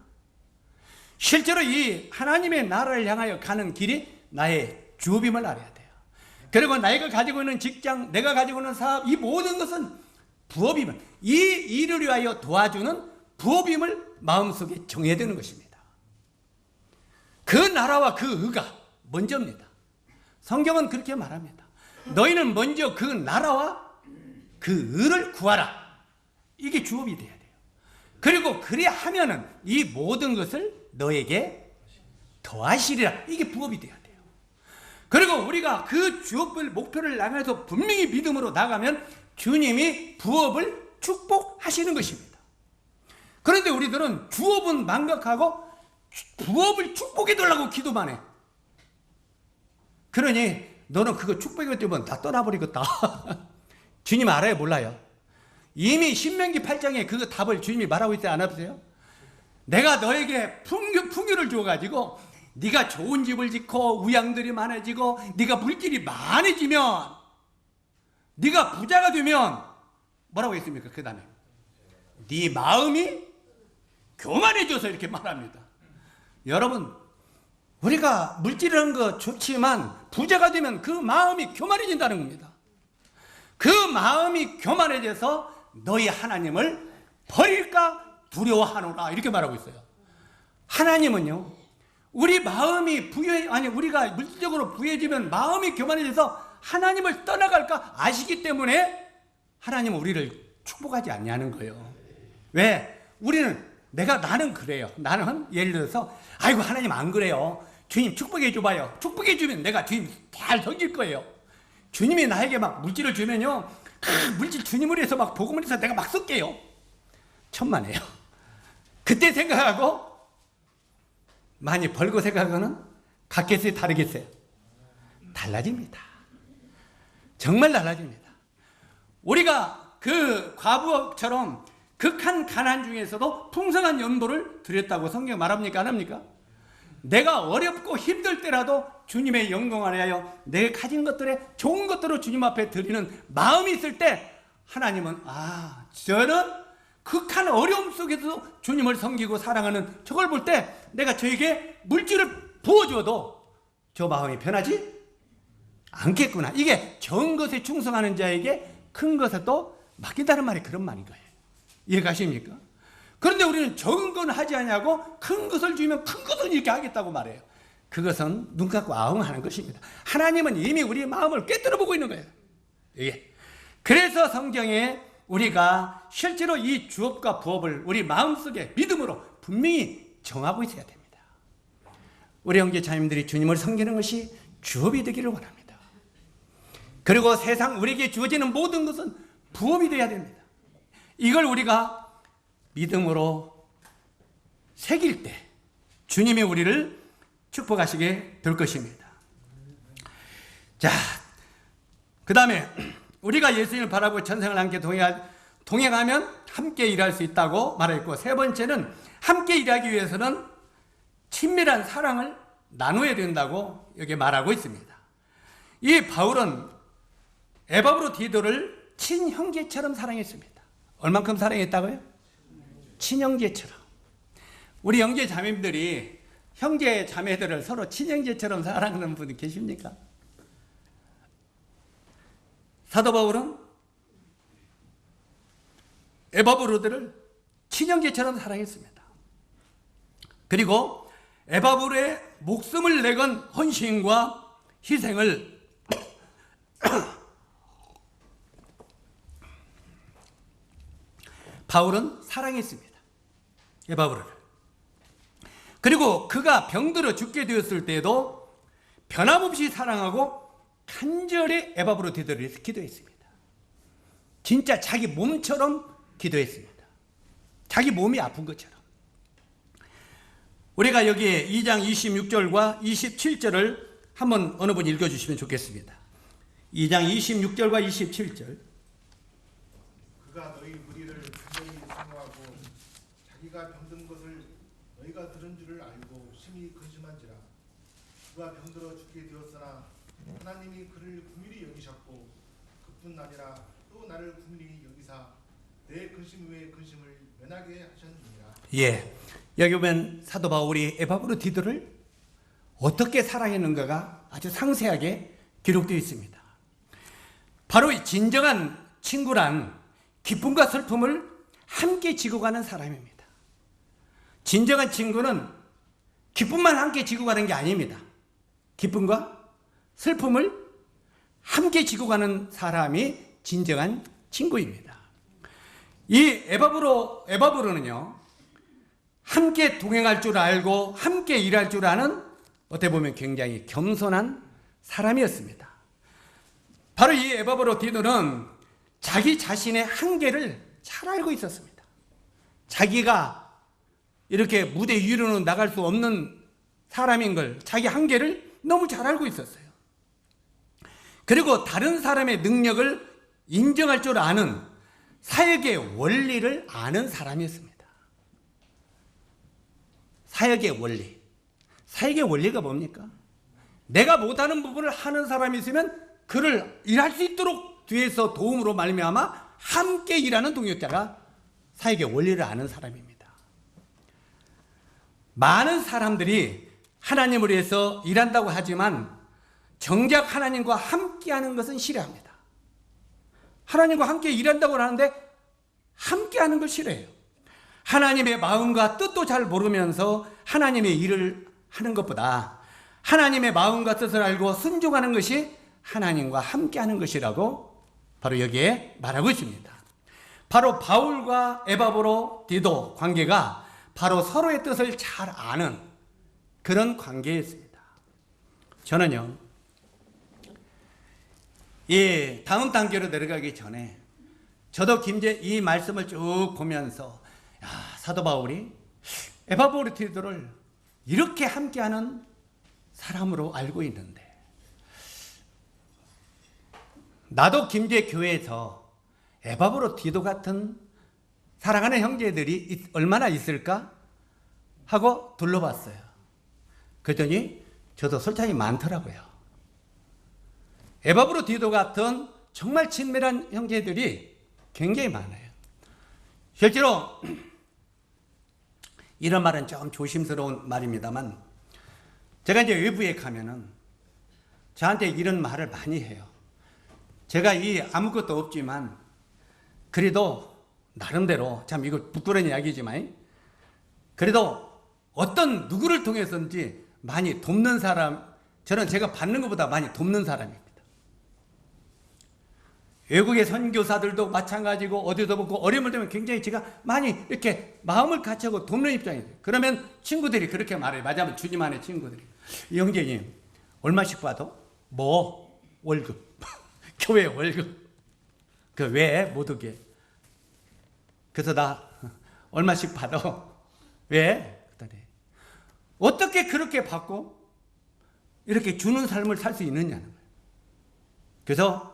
실제로 이 하나님의 나라를 향하여 가는 길이 나의 주업임을 알아야 돼요. 그리고 내가 가지고 있는 직장, 내가 가지고 있는 사업, 이 모든 것은 부업임을, 이 일을 위하여 도와주는 부업임을 마음속에 정해야 되는 것입니다. 그 나라와 그 의가 먼저입니다. 성경은 그렇게 말합니다. 너희는 먼저 그 나라와 그 의를 구하라. 이게 주업이 돼야 돼요. 그리고 그래 하면은 이 모든 것을 너에게 더하시리라. 이게 부업이 돼야 돼요. 그리고 우리가 그 주업을 목표를 향해서 분명히 믿음으로 나가면 주님이 부업을 축복하시는 것입니다. 그런데 우리들은 주업은 망각하고 부업을 축복해 달라고 기도만 해. 그러니 너는 그거 축복이 되면 다 떠나버리겠다. 주님 알아요? 몰라요? 이미 신명기 8장에 그 답을 주님이 말하고 있지 않았어요? 내가 너에게 풍요를 줘가지고 네가 좋은 집을 짓고 우양들이 많아지고 네가 물질이 많아지면 네가 부자가 되면 뭐라고 했습니까? 그 다음에 네 마음이 교만해져서 이렇게 말합니다. 여러분 우리가 물질이라는 거 좋지만 부자가 되면 그 마음이 교만해진다는 겁니다. 그 마음이 교만해져서 너희 하나님을 버릴까 두려워하노라 이렇게 말하고 있어요. 하나님은요 우리 마음이 우리가 물질적으로 부해지면 마음이 교만해져서 하나님을 떠나갈까 아시기 때문에 하나님은 우리를 축복하지 않냐는 거예요. 왜? 우리는 나는 그래요. 나는 예를 들어서 아이고 하나님 안 그래요. 주님 축복해 줘봐요. 축복해 주면 내가 주님 잘 섬길 거예요. 주님이 나에게 막 물질을 주면요, 물질 주님을 위해서 막 복음을 해서 내가 막 쓸게요. 천만에요. 그때 생각하고 많이 벌고 생각하고는 같겠어요, 다르겠어요? 달라집니다. 정말 달라집니다. 우리가 그 과부처럼 극한 가난 중에서도 풍성한 연보를 드렸다고 성경 말합니까? 안 합니까? 내가 어렵고 힘들 때라도 주님의 영광을 위하여 내 가진 것들에 좋은 것들을 주님 앞에 드리는 마음이 있을 때 하나님은 저는 극한 어려움 속에서도 주님을 섬기고 사랑하는 저걸 볼 때 내가 저에게 물질을 부어줘도 저 마음이 변하지 않겠구나. 이게 적은 것에 충성하는 자에게 큰 것에 또 맡긴다는 말이 그런 말인 거예요. 이해가십니까? 그런데 우리는 적은 건 하지 않냐고 큰 것을 주면 큰 것은 이렇게 하겠다고 말해요. 그것은 눈 감고 아웅하는 것입니다. 하나님은 이미 우리의 마음을 꿰뚫어 보고 있는 거예요. 예. 그래서 성경에 우리가 실제로 이 주업과 부업을 우리 마음속에 믿음으로 분명히 정하고 있어야 됩니다. 우리 형제 자매님들이 주님을 섬기는 것이 주업이 되기를 원합니다. 그리고 세상 우리에게 주어지는 모든 것은 부업이 되어야 됩니다. 이걸 우리가 믿음으로 새길 때 주님이 우리를 축복하시게 될 것입니다. 자, 그 다음에 우리가 예수님을 바라고 전생을 함께 동행하면 함께 일할 수 있다고 말했고, 세 번째는 함께 일하기 위해서는 친밀한 사랑을 나눠야 된다고 여기 말하고 있습니다. 이 바울은 에바브로디도를 친형제처럼 사랑했습니다. 얼만큼 사랑했다고요? 친형제처럼. 우리 형제 자매들이 형제 자매들을 서로 친형제처럼 사랑하는 분이 계십니까? 사도 바울은 에바브로들을 친형제처럼 사랑했습니다. 그리고 에바브로의 목숨을 내건 헌신과 희생을 바울은 사랑했습니다. 에바브로를. 그리고 그가 병들어 죽게 되었을 때에도 변함없이 사랑하고 간절히 에바브로디도를 위해서 기도했습니다. 진짜 자기 몸처럼 기도했습니다. 자기 몸이 아픈 것처럼. 우리가 여기에 2장 26절과 27절을 한번 어느 분 읽어주시면 좋겠습니다. 2장 26절과 27절. 그가 너희 무리를 분명히 사모하고 자기가 병든 것을 너희가 들은 줄을 알고 심히 근심한지라. 그가 병들어 죽게 되었으나 하나님이 그를 긍휼히 여기셨고 그뿐 아니라 또 나를 긍휼히 여기사 내 근심 외의 근심을 면하게 하셨느니라. 예, 여기 보면 사도 바울이 에바브로디도를 어떻게 사랑했는가가 아주 상세하게 기록되어 있습니다. 바로 이 진정한 친구란 기쁨과 슬픔을 함께 지고 가는 사람입니다. 진정한 친구는 기쁨만 함께 지고 가는 게 아닙니다. 기쁨과 슬픔을 함께 지고 가는 사람이 진정한 친구입니다. 이 에바브로는요, 함께 동행할 줄 알고 함께 일할 줄 아는 어떻게 보면 굉장히 겸손한 사람이었습니다. 바로 이 에바브로디도는 자기 자신의 한계를 잘 알고 있었습니다. 자기가 이렇게 무대 위로는 나갈 수 없는 사람인 걸, 자기 한계를 너무 잘 알고 있었어요. 그리고 다른 사람의 능력을 인정할 줄 아는 사역의 원리를 아는 사람이었습니다. 사역의 원리. 사역의 원리가 뭡니까? 내가 못하는 부분을 하는 사람이 있으면 그를 일할 수 있도록 뒤에서 도움으로 말미암아 함께 일하는 동역자가 사역의 원리를 아는 사람입니다. 많은 사람들이 하나님을 위해서 일한다고 하지만 정작 하나님과 함께하는 것은 싫어합니다. 하나님과 함께 일한다고 하는데 함께하는 걸 싫어해요. 하나님의 마음과 뜻도 잘 모르면서 하나님의 일을 하는 것보다 하나님의 마음과 뜻을 알고 순종하는 것이 하나님과 함께하는 것이라고 바로 여기에 말하고 있습니다. 바로 바울과 에바브로디도 관계가 바로 서로의 뜻을 잘 아는 그런 관계였습니다. 저는요, 이 다음 단계로 내려가기 전에 저도 이 말씀을 쭉 보면서 사도 바울이 에바브로티도를 이렇게 함께하는 사람으로 알고 있는데, 나도 김제 교회에서 에바브로티도 같은 사랑하는 형제들이 얼마나 있을까 하고 둘러봤어요. 그랬더니 저도 설탕이 많더라고요. 에바브로티도 같은 정말 친밀한 형제들이 굉장히 많아요. 실제로 이런 말은 좀 조심스러운 말입니다만, 제가 이제 외부에 가면은 저한테 이런 말을 많이 해요. 제가 이 아무것도 없지만 그래도 나름대로, 참 이거 부끄러운 이야기지만 그래도 어떤 누구를 통해서든지 많이 돕는 사람, 저는 제가 받는 것보다 많이 돕는 사람입니다. 외국의 선교사들도 마찬가지고 어디도 보고 어려움을 되면 굉장히 제가 많이 이렇게 마음을 같이하고 돕는 입장이에요. 그러면 친구들이 그렇게 말해요. 맞아면 주님 안에 친구들이, 이 형제님 얼마씩 받아? 뭐 월급 교회 월급 그 왜 못 오게, 그래서 나 얼마씩 받아? 왜? 어떻게 그렇게 받고 이렇게 주는 삶을 살 수 있느냐는 거예요. 그래서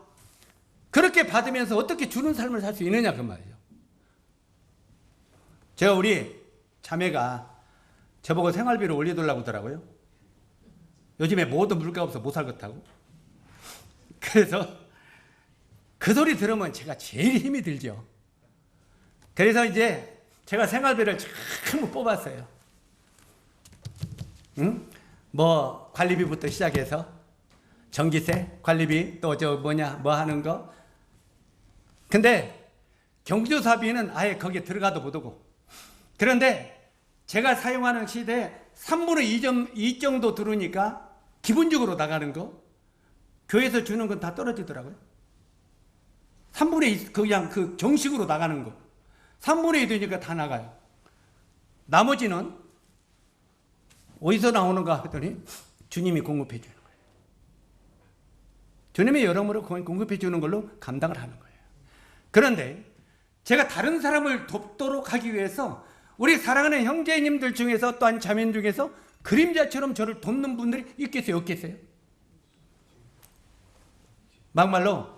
그렇게 받으면서 어떻게 주는 삶을 살 수 있느냐 그 말이에요. 제가 우리 자매가 저보고 생활비를 올려달라고 하더라고요. 요즘에 모든 물가 없어 못 살겠다고. 그래서 그 소리 들으면 제가 제일 힘이 들죠. 그래서 이제 제가 생활비를 전부 뽑았어요. 응? 뭐 관리비부터 시작해서 전기세, 관리비, 또 뭐 하는 거. 근데 경조사비는 아예 거기에 들어가도 못 오고. 그런데 제가 사용하는 시대에 3분의 2 정도 들으니까 기본적으로 나가는 거, 교회에서 주는 건 다 떨어지더라고요. 3분의 2, 그냥 그 정식으로 나가는 거 3분의 2 되니까 다 나가요. 나머지는 어디서 나오는가 했더니 주님이 공급해 주는 거예요. 주님이 여러모로 공급해 주는 걸로 감당을 하는 거예요. 그런데 제가 다른 사람을 돕도록 하기 위해서 우리 사랑하는 형제님들 중에서, 또한 자매님 중에서 그림자처럼 저를 돕는 분들이 있겠어요, 없겠어요? 막말로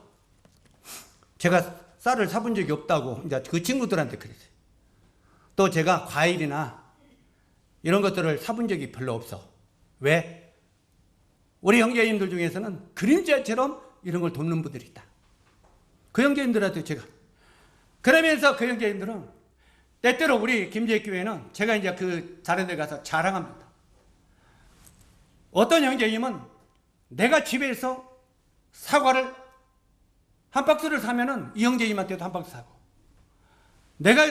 제가 쌀을 사본 적이 없다고 이제 그 친구들한테 그랬어요. 또 제가 과일이나 이런 것들을 사본 적이 별로 없어. 왜? 우리 형제님들 중에서는 그림자처럼 이런 걸 돕는 분들이 있다. 그 형제님들한테 제가, 그러면서 그 형제님들은 때때로 우리 김제교회는 제가 이제 그 다른 데 가서 자랑합니다. 어떤 형제님은 내가 집에서 사과를 한 박스를 사면은 이 형제님한테도 한 박스 사고, 내가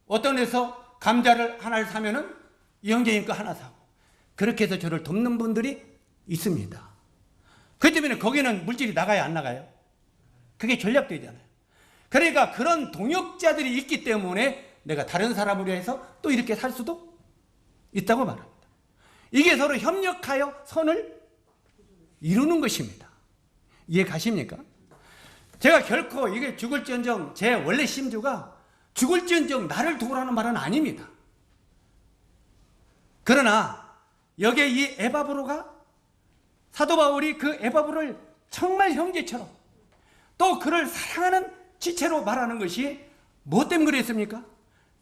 어떤 데서 감자를 하나를 사면은 이 형제님 거 하나 사고, 그렇게 해서 저를 돕는 분들이 있습니다. 그렇기 때문에 거기는 물질이 나가요, 안 나가요? 그게 전략되잖아요. 그러니까 그런 동역자들이 있기 때문에 내가 다른 사람을 위해서 또 이렇게 살 수도 있다고 말합니다. 이게 서로 협력하여 선을 이루는 것입니다. 이해 가십니까? 제가 결코 이게 죽을지언정, 제 원래 심주가 죽을지언정 나를 도우라는 말은 아닙니다. 그러나 여기에 이 에바브로가, 사도 바울이 그 에바브로를 정말 형제처럼, 또 그를 사랑하는 지체로 말하는 것이 뭐 때문에 그랬습니까?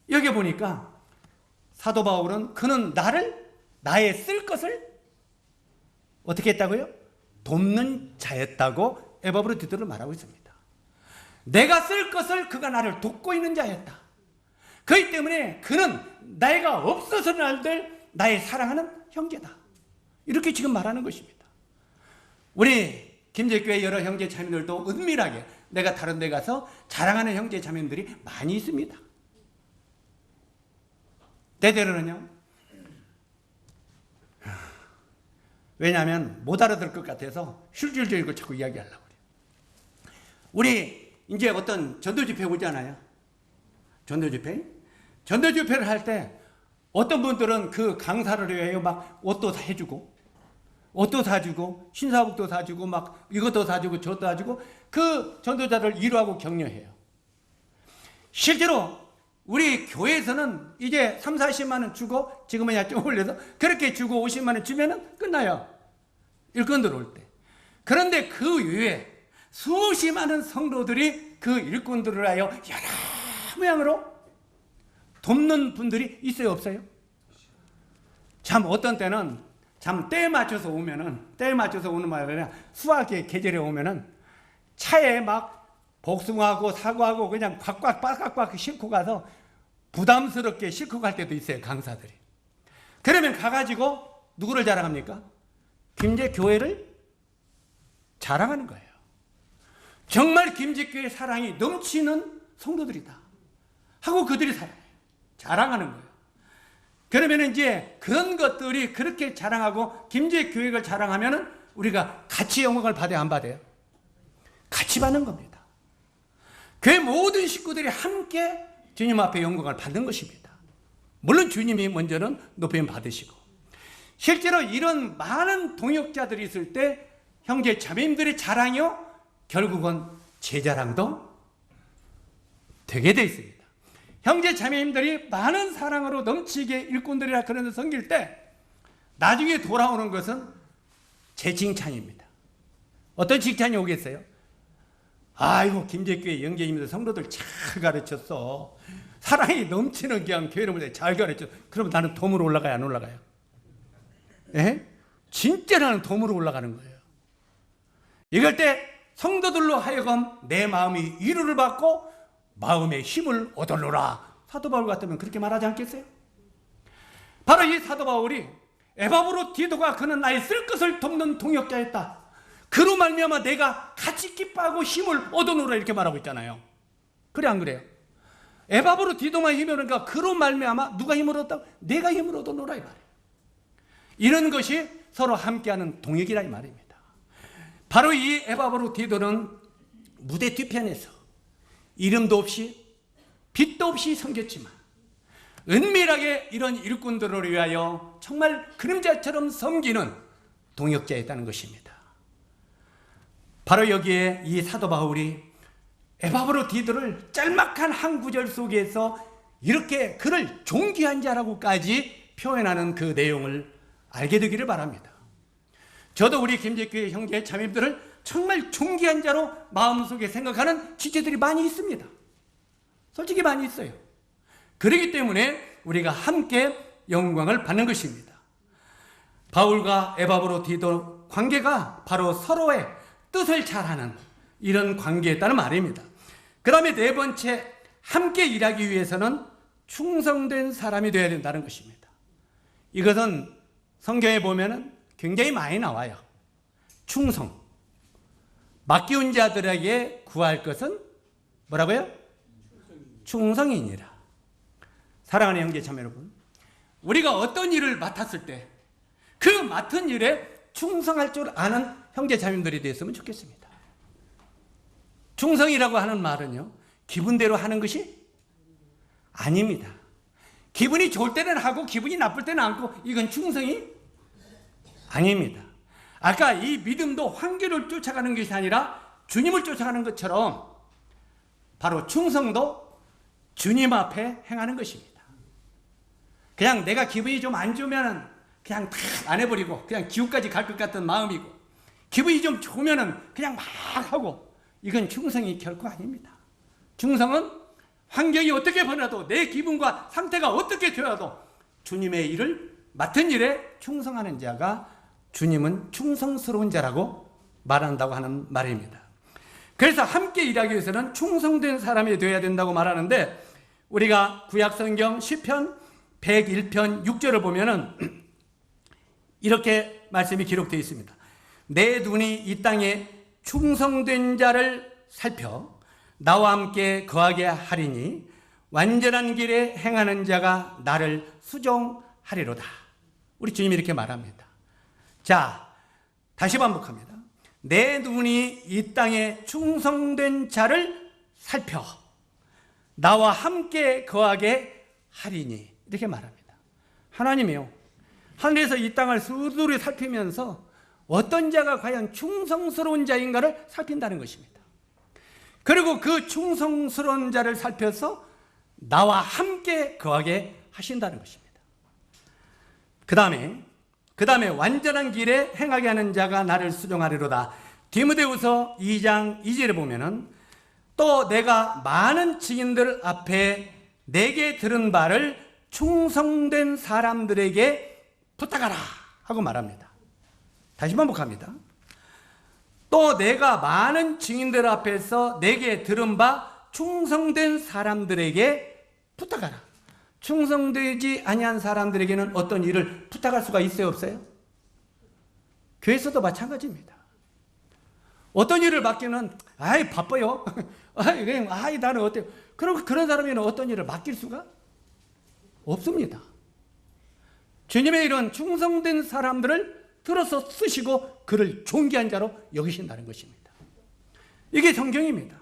여기 보니까 사도 바울은 그는 나의 쓸 것을 어떻게 했다고요? 돕는 자였다고 에바브로티도를 말하고 있습니다. 내가 쓸 것을 그가 나를 돕고 있는 자였다. 그렇기 때문에 그는 내가 없어서는 안 될 나의 사랑하는 형제다. 이렇게 지금 말하는 것입니다. 우리 김제교회 여러 형제 자매들도 은밀하게 내가 다른 데 가서 자랑하는 형제 자매들이 많이 있습니다. 때때로는요, 왜냐하면 못 알아들 것 같아서 쉴줄줄 걸 자꾸 이야기하려고 그래요. 우리 이제 어떤 전도 집회 오잖아요. 전도 집회를 할 때 어떤 분들은 그 강사를 위하여 막 옷도 해주고, 옷도 사주고, 신사복도 사주고, 막 이것도 사주고, 저것도 사주고, 그 전도자를 위로하고 격려해요. 실제로 우리 교회에서는 이제 3, 40만 원 주고, 지금은 좀 올려서 그렇게 주고 50만 원 주면은 끝나요. 일꾼 들어올 때. 그런데 그 이후에 수십 많은 성도들이 그 일꾼들을 하여 여러 모양으로 돕는 분들이 있어요, 없어요? 참 어떤 때는 참 때에 맞춰서 오는 말이 아니라 수학의 계절에 오면은 차에 막 복숭아하고 사과하고 그냥 꽉꽉 싣고 가서 부담스럽게 싣고 갈 때도 있어요, 강사들이. 그러면 가가지고 누구를 자랑합니까? 김제교회를 자랑하는 거예요. 정말 김제교회 사랑이 넘치는 성도들이다 하고 그들이 자랑하는 거예요. 그러면 이제 그런 것들이 그렇게 자랑하고 김제교회를 자랑하면은 우리가 같이 영광을 받아야 안 받아요? 같이 받는 겁니다. 교회 모든 식구들이 함께 주님 앞에 영광을 받는 것입니다. 물론 주님이 먼저는 높임 받으시고, 실제로 이런 많은 동역자들이 있을 때 형제 자매님들의 자랑이요, 결국은 제 자랑도 되게 돼 있습니다. 형제 자매님들이 많은 사랑으로 넘치게 일꾼들이라 그런 데 섬길 때 나중에 돌아오는 것은 제 칭찬입니다. 어떤 칭찬이 오겠어요? 아이고, 김제교회 형제님들 성도들 잘 가르쳤어. 사랑이 넘치는 그냥 교회를 잘 가르쳤어. 그럼 나는 돔으로 올라가요, 안 올라가요? 예? 진짜 나는 돔으로 올라가는 거예요. 이럴 때 성도들로 하여금 내 마음이 위로를 받고 마음의 힘을 얻어노라. 사도 바울 같으면 그렇게 말하지 않겠어요? 바로 이 사도 바울이 에바브로디도가 그는 나의 쓸 것을 돕는 동역자였다. 그로 말미암아 내가 같이 기뻐하고 힘을 얻어노라 이렇게 말하고 있잖아요. 그래 안 그래요? 에바브로디도만 힘을 얻으니까 그로 말미암아 누가 힘을 얻었다고? 내가 힘을 얻어노라 이 말이에요. 이런 것이 서로 함께하는 동역이라 이 말입니다. 바로 이 에바브로디도는 무대 뒤편에서 이름도 없이 빛도 없이 섬겼지만 은밀하게 이런 일꾼들을 위하여 정말 그림자처럼 섬기는 동역자였다는 것입니다. 바로 여기에 이 사도 바울이 에바브로디도를 짤막한 한 구절 속에서 이렇게 그를 존귀한 자라고까지 표현하는 그 내용을 알게 되기를 바랍니다. 저도 우리 김제교회 형제 자매들을 정말 존귀한 자로 마음속에 생각하는 지체들이 많이 있습니다. 솔직히 많이 있어요. 그렇기 때문에 우리가 함께 영광을 받는 것입니다. 바울과 에바브로디도 관계가 바로 서로의 뜻을 잘하는 이런 관계였다는 말입니다. 그 다음에 네 번째, 함께 일하기 위해서는 충성된 사람이 되어야 된다는 것입니다. 이것은 성경에 보면 굉장히 많이 나와요. 충성. 맡기운 자들에게 구할 것은 뭐라고요? 충성이니라. 사랑하는 형제 자매 여러분, 우리가 어떤 일을 맡았을 때 그 맡은 일에 충성할 줄 아는 형제 자매들이 되었으면 좋겠습니다. 충성이라고 하는 말은요, 기분대로 하는 것이 아닙니다. 기분이 좋을 때는 하고 기분이 나쁠 때는 않고, 이건 충성이 아닙니다. 아까 이 믿음도 환경을 쫓아가는 것이 아니라 주님을 쫓아가는 것처럼 바로 충성도 주님 앞에 행하는 것입니다. 그냥 내가 기분이 좀 안 좋으면 그냥 다 안 해버리고 그냥 지옥까지 갈 것 같은 마음이고, 기분이 좀 좋으면 그냥 막 하고, 이건 충성이 결코 아닙니다. 충성은 환경이 어떻게 변해도, 내 기분과 상태가 어떻게 되어도 주님의 일을 맡은 일에 충성하는 자가 주님은 충성스러운 자라고 말한다고 하는 말입니다. 그래서 함께 일하기 위해서는 충성된 사람이 되어야 된다고 말하는데, 우리가 구약성경 시편 101편 6절을 보면은 이렇게 말씀이 기록되어 있습니다. 내 눈이 이 땅에 충성된 자를 살펴 나와 함께 거하게 하리니 완전한 길에 행하는 자가 나를 수종하리로다. 우리 주님이 이렇게 말합니다. 자, 다시 반복합니다. 내 눈이 이 땅에 충성된 자를 살펴 나와 함께 거하게 하리니, 이렇게 말합니다. 하나님이요. 하늘에서 이 땅을 수두리 살피면서 어떤 자가 과연 충성스러운 자인가를 살핀다는 것입니다. 그리고 그 충성스러운 자를 살펴서 나와 함께 거하게 하신다는 것입니다. 그 다음에 완전한 길에 행하게 하는 자가 나를 수종하리로다. 디모데후서 2장 2절에 보면은 또 내가 많은 증인들 앞에 내게 들은 바를 충성된 사람들에게 부탁하라 하고 말합니다. 다시 반복합니다. 또 내가 많은 증인들 앞에서 내게 들은 바 충성된 사람들에게 부탁하라. 충성되지 아니한 사람들에게는 어떤 일을 부탁할 수가 있어요, 없어요? 교회에서도 마찬가지입니다. 어떤 일을 맡기는 아이 바빠요. 아이 나는 어때요? 그런 사람에게는 어떤 일을 맡길 수가 없습니다. 주님의 이런 충성된 사람들을 들어서 쓰시고 그를 존귀한 자로 여기신다는 것입니다. 이게 성경입니다.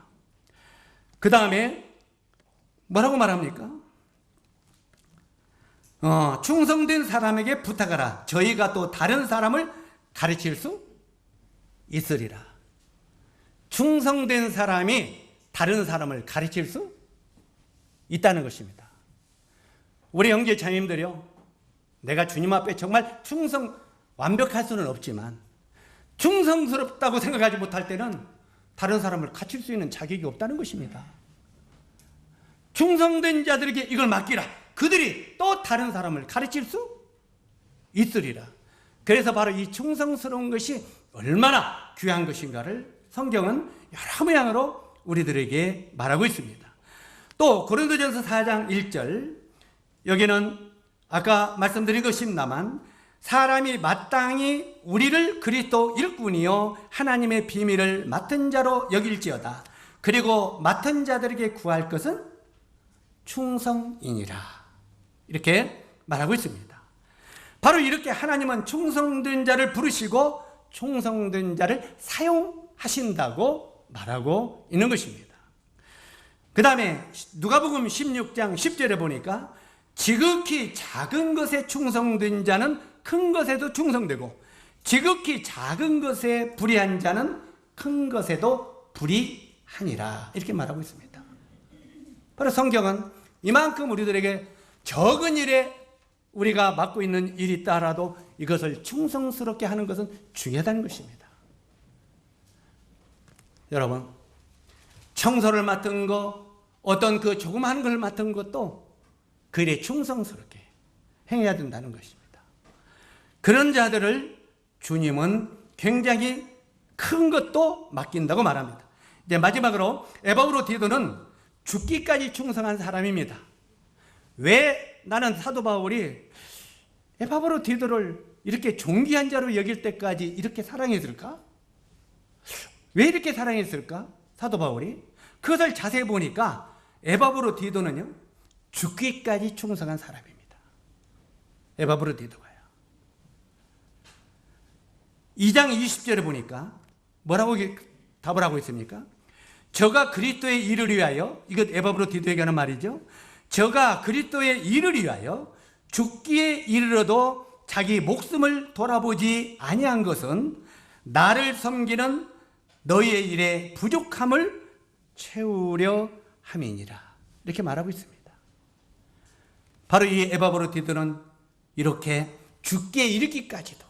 그 다음에 뭐라고 말합니까? 충성된 사람에게 부탁하라. 저희가 또 다른 사람을 가르칠 수 있으리라. 충성된 사람이 다른 사람을 가르칠 수 있다는 것입니다. 우리 형제 자매님들이요, 내가 주님 앞에 정말 완벽할 수는 없지만 충성스럽다고 생각하지 못할 때는 다른 사람을 가르칠 수 있는 자격이 없다는 것입니다. 충성된 자들에게 이걸 맡기라. 그들이 또 다른 사람을 가르칠 수 있으리라. 그래서 바로 이 충성스러운 것이 얼마나 귀한 것인가를 성경은 여러 모양으로 우리들에게 말하고 있습니다. 또 고린도전서 4장 1절, 여기는 아까 말씀드린 것입니다만 사람이 마땅히 우리를 그리스도 일꾼이요 하나님의 비밀을 맡은 자로 여길지어다. 그리고 맡은 자들에게 구할 것은 충성이니라. 이렇게 말하고 있습니다. 바로 이렇게 하나님은 충성된 자를 부르시고 충성된 자를 사용하신다고 말하고 있는 것입니다. 그 다음에 누가복음 16장 10절에 보니까 지극히 작은 것에 충성된 자는 큰 것에도 충성되고 지극히 작은 것에 불의한 자는 큰 것에도 불의하니라. 이렇게 말하고 있습니다. 바로 성경은 이만큼 우리들에게 적은 일에 우리가 맡고 있는 일이 있다 하라도 이것을 충성스럽게 하는 것은 중요하다는 것입니다. 여러분, 청소를 맡은 거, 어떤 그 조그마한 걸 맡은 것도 그 일에 충성스럽게 행해야 된다는 것입니다. 그런 자들을 주님은 굉장히 큰 것도 맡긴다고 말합니다. 이제 마지막으로 에바브로디도는 죽기까지 충성한 사람입니다. 왜 나는 사도 바울이 에바브로디도를 이렇게 존귀한 자로 여길 때까지 이렇게 사랑했을까? 왜 이렇게 사랑했을까? 사도 바울이 그것을 자세히 보니까 에바브로디도는요 죽기까지 충성한 사람입니다. 에바브로디도가요. 2장 20절에 보니까 뭐라고 답을 하고 있습니까? 저가 그리스도의 일을 위하여, 이것 에바브로디도에게 하는 말이죠. 저가 그리스도의 일을 위하여 죽기에 이르러도 자기 목숨을 돌아보지 아니한 것은 나를 섬기는 너희의 일에 부족함을 채우려 함이니라. 이렇게 말하고 있습니다. 바로 이 에바브로디도는 이렇게 죽기에 이르기까지도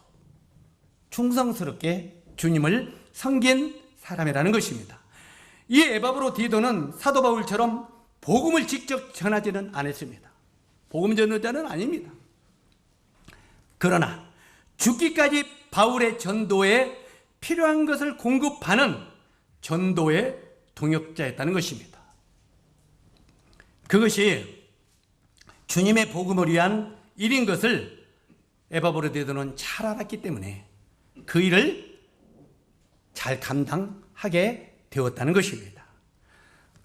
충성스럽게 주님을 섬긴 사람이라는 것입니다. 이 에바브로디도는 사도 바울처럼 복음을 직접 전하지는 않았습니다. 복음 전도자는 아닙니다. 그러나 죽기까지 바울의 전도에 필요한 것을 공급하는 전도의 동역자였다는 것입니다. 그것이 주님의 복음을 위한 일인 것을 에바브로디도는 잘 알았기 때문에 그 일을 잘 감당하게 되었다는 것입니다.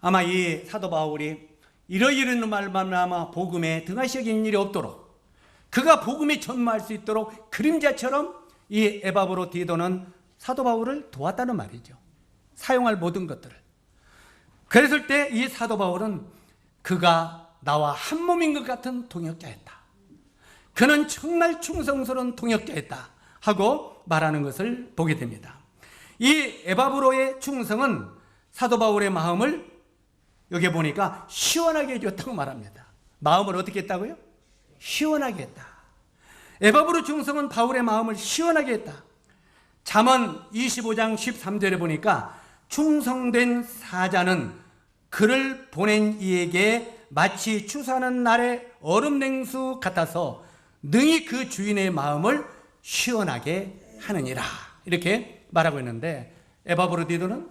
아마 이 사도 바울이 이러이러한 말만 복음에 등하시는 일이 없도록, 그가 복음에 전무할 수 있도록 그림자처럼 이 에바브로디도는 사도 바울을 도왔다는 말이죠. 사용할 모든 것들을. 그랬을 때 이 사도 바울은 그가 나와 한 몸인 것 같은 동역자였다. 그는 정말 충성스러운 동역자였다 하고 말하는 것을 보게 됩니다. 이 에바브로의 충성은 사도 바울의 마음을 여기 보니까 시원하게 해줬다고 말합니다. 마음을 어떻게 했다고요? 시원하게 했다. 에바브로 충성은 바울의 마음을 시원하게 했다. 잠언 25장 13절에 보니까 충성된 사자는 그를 보낸 이에게 마치 추수하는 날의 얼음 냉수 같아서 능히 그 주인의 마음을 시원하게 하느니라. 이렇게 말하고 있는데 에바브로디도는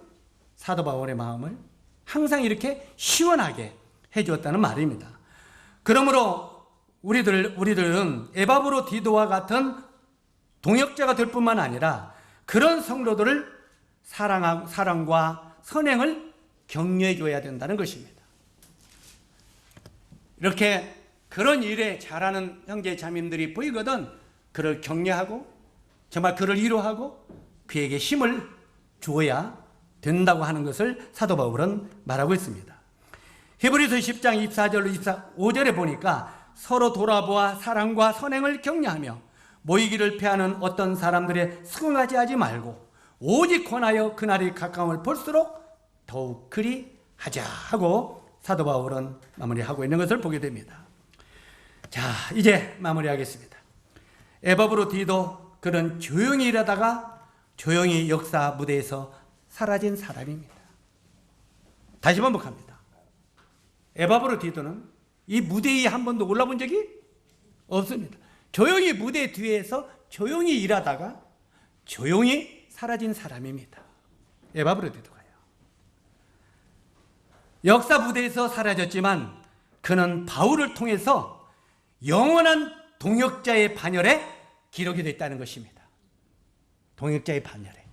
사도 바울의 마음을 항상 이렇게 시원하게 해주었다는 말입니다. 그러므로 우리들은 에바브로디도와 같은 동역자가 될 뿐만 아니라 그런 성도들을 사랑과 선행을 격려해 줘야 된다는 것입니다. 이렇게 그런 일에 잘하는 형제 자매님들이 보이거든 그를 격려하고 정말 그를 위로하고 그에게 힘을 주어야 된다고 하는 것을 사도 바울은 말하고 있습니다. 히브리서 10장 24절로 25절에 보니까 서로 돌아보아 사랑과 선행을 격려하며 모이기를 피하는 어떤 사람들의 수긍하지 하지 말고 오직 권하여 그날이 가까움을 볼수록 더욱 그리 하자 하고 사도 바울은 마무리하고 있는 것을 보게 됩니다. 자, 이제 마무리하겠습니다. 에바브로디도 그는 조용히 일하다가 조용히 역사 무대에서 사라진 사람입니다. 다시 반복합니다. 에바브로디도는 이 무대 위에 한 번도 올라본 적이 없습니다. 조용히 무대 뒤에서 조용히 일하다가 조용히 사라진 사람입니다. 에바브로디도가요. 역사 무대에서 사라졌지만 그는 바울을 통해서 영원한 동역자의 반열에 기록이 됐다는 것입니다. 동역자의 반열에.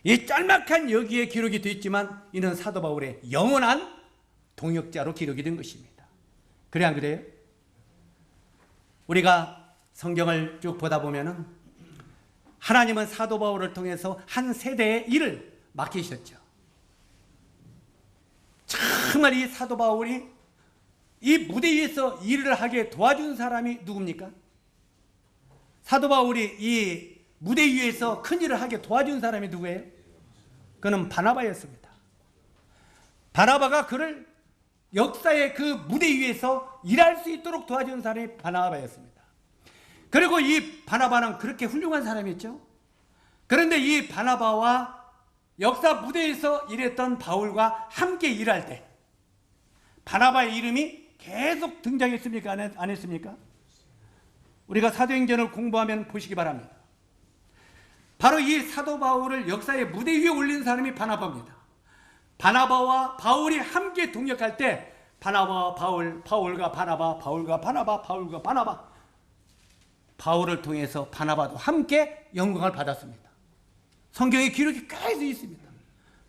이 짤막한 여기에 기록이 됐지만 이는 사도 바울의 영원한 동역자로 기록이 된 것입니다. 그래 안 그래요? 우리가 성경을 쭉 보다 보면은 하나님은 사도 바울을 통해서 한 세대의 일을 맡기셨죠. 정말 이 사도 바울이 이 무대 위에서 일을 하게 도와준 사람이 누굽니까? 사도 바울이 이 무대 위에서 큰 일을 하게 도와준 사람이 누구예요? 그는 바나바였습니다. 바나바가 그를 역사의 그 무대 위에서 일할 수 있도록 도와준 사람이 바나바였습니다. 그리고 이 바나바는 그렇게 훌륭한 사람이었죠. 그런데 이 바나바와 역사 무대에서 일했던 바울과 함께 일할 때 바나바의 이름이 계속 등장했습니까? 안 했습니까? 우리가 사도행전을 공부하면 보시기 바랍니다. 바로 이 사도 바울을 역사의 무대 위에 올린 사람이 바나바입니다. 바나바와 바울이 함께 동역할 때 바나바와 바울, 바울과 바나바, 바울과 바나바, 바울과 바나바, 바울을 통해서 바나바도 함께 영광을 받았습니다. 성경에 기록이 계속 있습니다.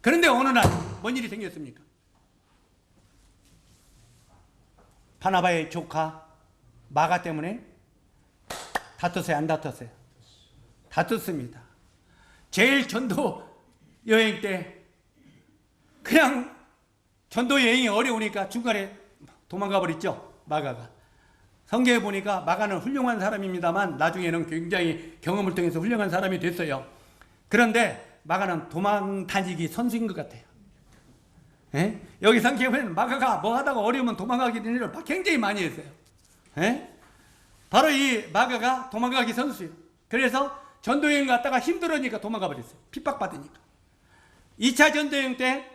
그런데 어느 날 뭔 일이 생겼습니까? 바나바의 조카 마가 때문에 다퉜어요? 안 다퉜어요? 다퉜습니다. 제일 전도 여행 때 그냥 전도 여행이 어려우니까 중간에 도망가 버렸죠. 마가가. 성경에 보니까 마가는 훌륭한 사람입니다만 나중에는 굉장히 경험을 통해서 훌륭한 사람이 됐어요. 그런데 마가는 도망 다니기 선수인 것 같아요. 에? 여기 성경에 보면 마가가 뭐 하다가 어려우면 도망가기 된 일을 굉장히 많이 했어요. 에? 바로 이 마가가 도망가기 선수예요. 그래서 전도여행 갔다가 힘들으니까 도망가 버렸어요. 핍박받으니까. 2차 전도여행 때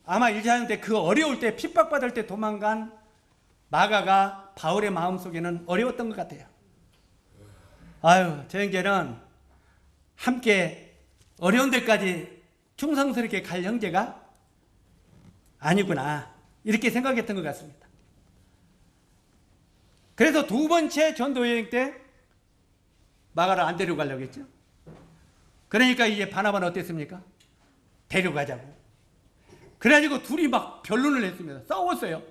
아마 1차 전도여행 때 그 어려울 때 핍박받을 때 도망간 마가가 바울의 마음속에는 어려웠던 것 같아요. 아유, 저 형제는 함께 어려운 데까지 충성스럽게 갈 형제가 아니구나 이렇게 생각했던 것 같습니다. 그래서 두 번째 전도여행 때 마가를 안 데려가려고 했죠. 그러니까 이제 바나바는 어땠습니까? 데려가자고. 그래가지고 둘이 막 변론을 했습니다. 싸웠어요.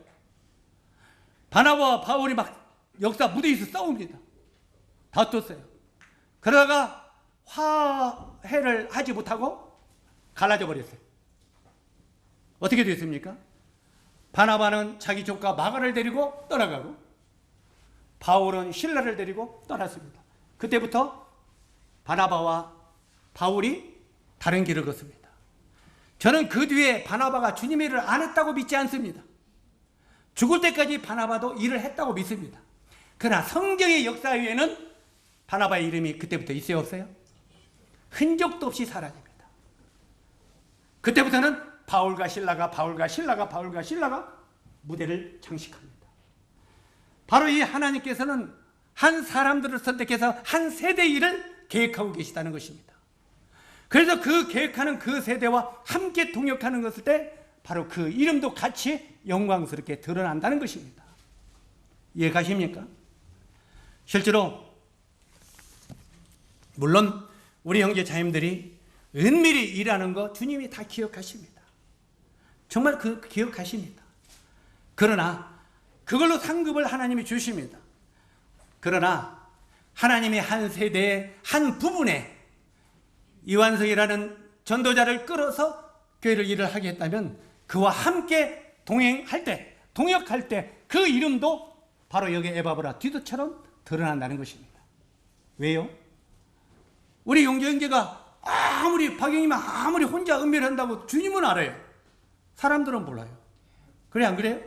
바나바와 바울이 막 역사 무대에서 싸웁니다. 다퉜어요. 그러다가 화해를 하지 못하고 갈라져 버렸어요. 어떻게 됐습니까? 바나바는 자기 조카 마가를 데리고 떠나가고 바울은 실라를 데리고 떠났습니다. 그때부터 바나바와 바울이 다른 길을 걷습니다. 저는 그 뒤에 바나바가 주님의 일을 안 했다고 믿지 않습니다. 죽을 때까지 바나바도 일을 했다고 믿습니다. 그러나 성경의 역사 위에는 바나바의 이름이 그때부터 있어요, 없어요? 흔적도 없이 사라집니다. 그때부터는 바울과 신라가 무대를 장식합니다. 바로 이 하나님께서는 한 사람들을 선택해서 한 세대 일을 계획하고 계시다는 것입니다. 그래서 그 계획하는 그 세대와 함께 동역하는 것일 때 바로 그 이름도 같이 영광스럽게 드러난다는 것입니다. 이해 가십니까? 실제로 물론 우리 형제 자매들이 은밀히 일하는 거 주님이 다 기억하십니다. 정말 기억하십니다. 그러나 그걸로 상급을 하나님이 주십니다. 그러나 하나님이 한 세대의 한 부분에 이완성이라는 전도자를 끌어서 교회를 일을 하게 했다면 그와 함께 동행할 때, 동역할 때 그 이름도 바로 여기 에바브라 디도처럼 드러난다는 것입니다. 왜요? 우리 용재 형제가 아무리 박영님이 아무리 혼자 은밀히 한다고 주님은 알아요. 사람들은 몰라요. 그래 안 그래요?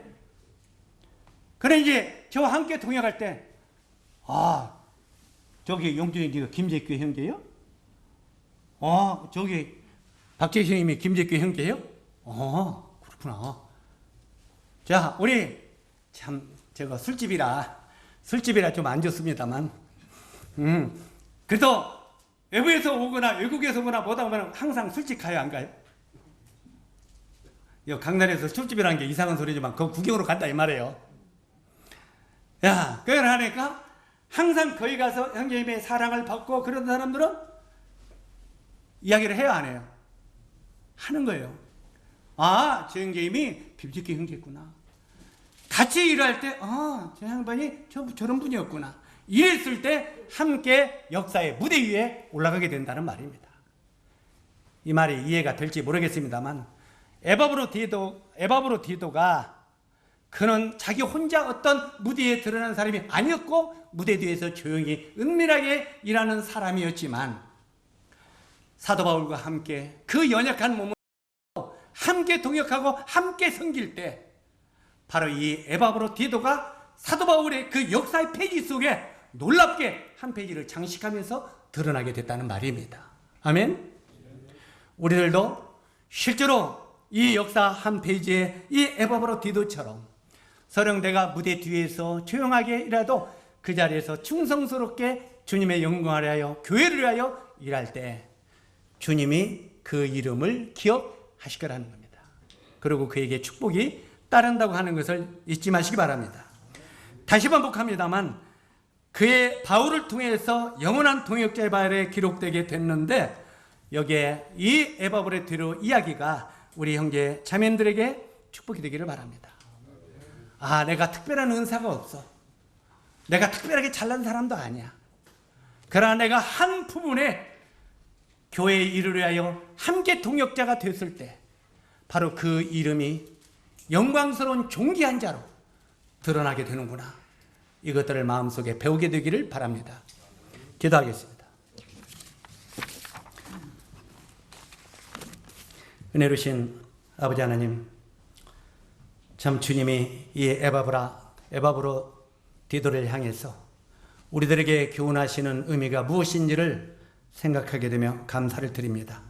그래 이제 저와 함께 동역할 때 저기 용재 형제가 김재규 형제요? 저기 박재희 형님이 김재규 형제요? 그렇구나. 자, 우리 참 제가 술집이라 좀 안 좋습니다만 그래도 외부에서 오거나 외국에서 오거나 보다 보면 항상 술집 가요, 안 가요? 강남에서 술집이라는 게 이상한 소리지만 그 구경으로 간다 이 말이에요. 야, 그걸 하니까 항상 거기 가서 형제님의 사랑을 받고 그런 사람들은 이야기를 해요, 안 해요? 하는 거예요. 저 형제님이 김재규 형제구나. 같이 일할 때 저 양반이 저런 분이었구나. 이랬을 때 함께 역사의 무대 위에 올라가게 된다는 말입니다. 이 말이 이해가 될지 모르겠습니다만 에바브로 디도가 그는 자기 혼자 어떤 무대에 드러난 사람이 아니었고 무대 뒤에서 조용히 은밀하게 일하는 사람이었지만 사도 바울과 함께 그 연약한 몸을 함께 동역하고 함께 섬길 때 바로 이 에바브로 디도가 사도 바울의 그 역사의 페이지 속에 놀랍게 한 페이지를 장식하면서 드러나게 됐다는 말입니다. 아멘. 우리들도 실제로 이 역사 한 페이지에 이 에바브로 디도처럼 서령대가 무대 뒤에서 조용하게 일하도 그 자리에서 충성스럽게 주님의 영광을 위하여 교회를 위하여 일할 때 주님이 그 이름을 기억하실 거라는 겁니다. 그리고 그에게 축복이 따른다고 하는 것을 잊지 마시기 바랍니다. 다시 반복합니다만 그의 바울을 통해서 영원한 동역자의 발에 기록되게 됐는데 여기에 이 에바브로 디도 이야기가 우리 형제 자매들에게 축복이 되기를 바랍니다. 내가 특별한 은사가 없어. 내가 특별하게 잘난 사람도 아니야. 그러나 내가 한 부분에 교회의 일을 위하여 함께 동역자가 됐을 때 바로 그 이름이 영광스러운 존귀한 자로 드러나게 되는구나. 이것들을 마음속에 배우게 되기를 바랍니다. 기도하겠습니다. 은혜로우신 아버지 하나님, 참 주님이 이 에바브로 디도를 향해서 우리들에게 교훈하시는 의미가 무엇인지를 생각하게 되며 감사를 드립니다.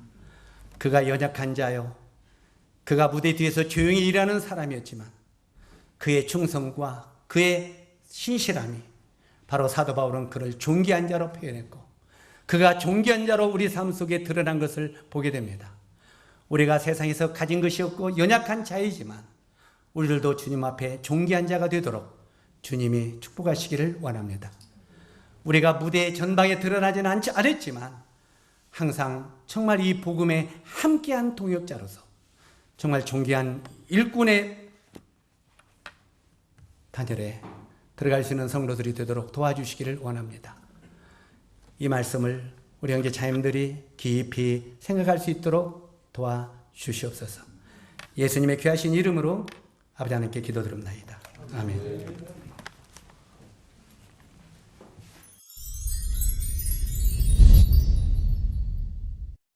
그가 연약한 자요, 그가 무대 뒤에서 조용히 일하는 사람이었지만 그의 충성과 그의 신실함이 바로 사도 바울은 그를 존귀한 자로 표현했고 그가 존귀한 자로 우리 삶 속에 드러난 것을 보게 됩니다. 우리가 세상에서 가진 것이 없고 연약한 자이지만 우리들도 주님 앞에 존귀한 자가 되도록 주님이 축복하시기를 원합니다. 우리가 무대 전방에 드러나지는 않았지만 항상 정말 이 복음에 함께한 동역자로서 정말 존귀한 일꾼의 단열에 들어갈 수 있는 성도들이 되도록 도와주시기를 원합니다. 이 말씀을 우리 형제 자매들이 깊이 생각할 수 있도록 도와주시옵소서. 예수님의 귀하신 이름으로 아버지 하나님께 기도드립니다. 아멘.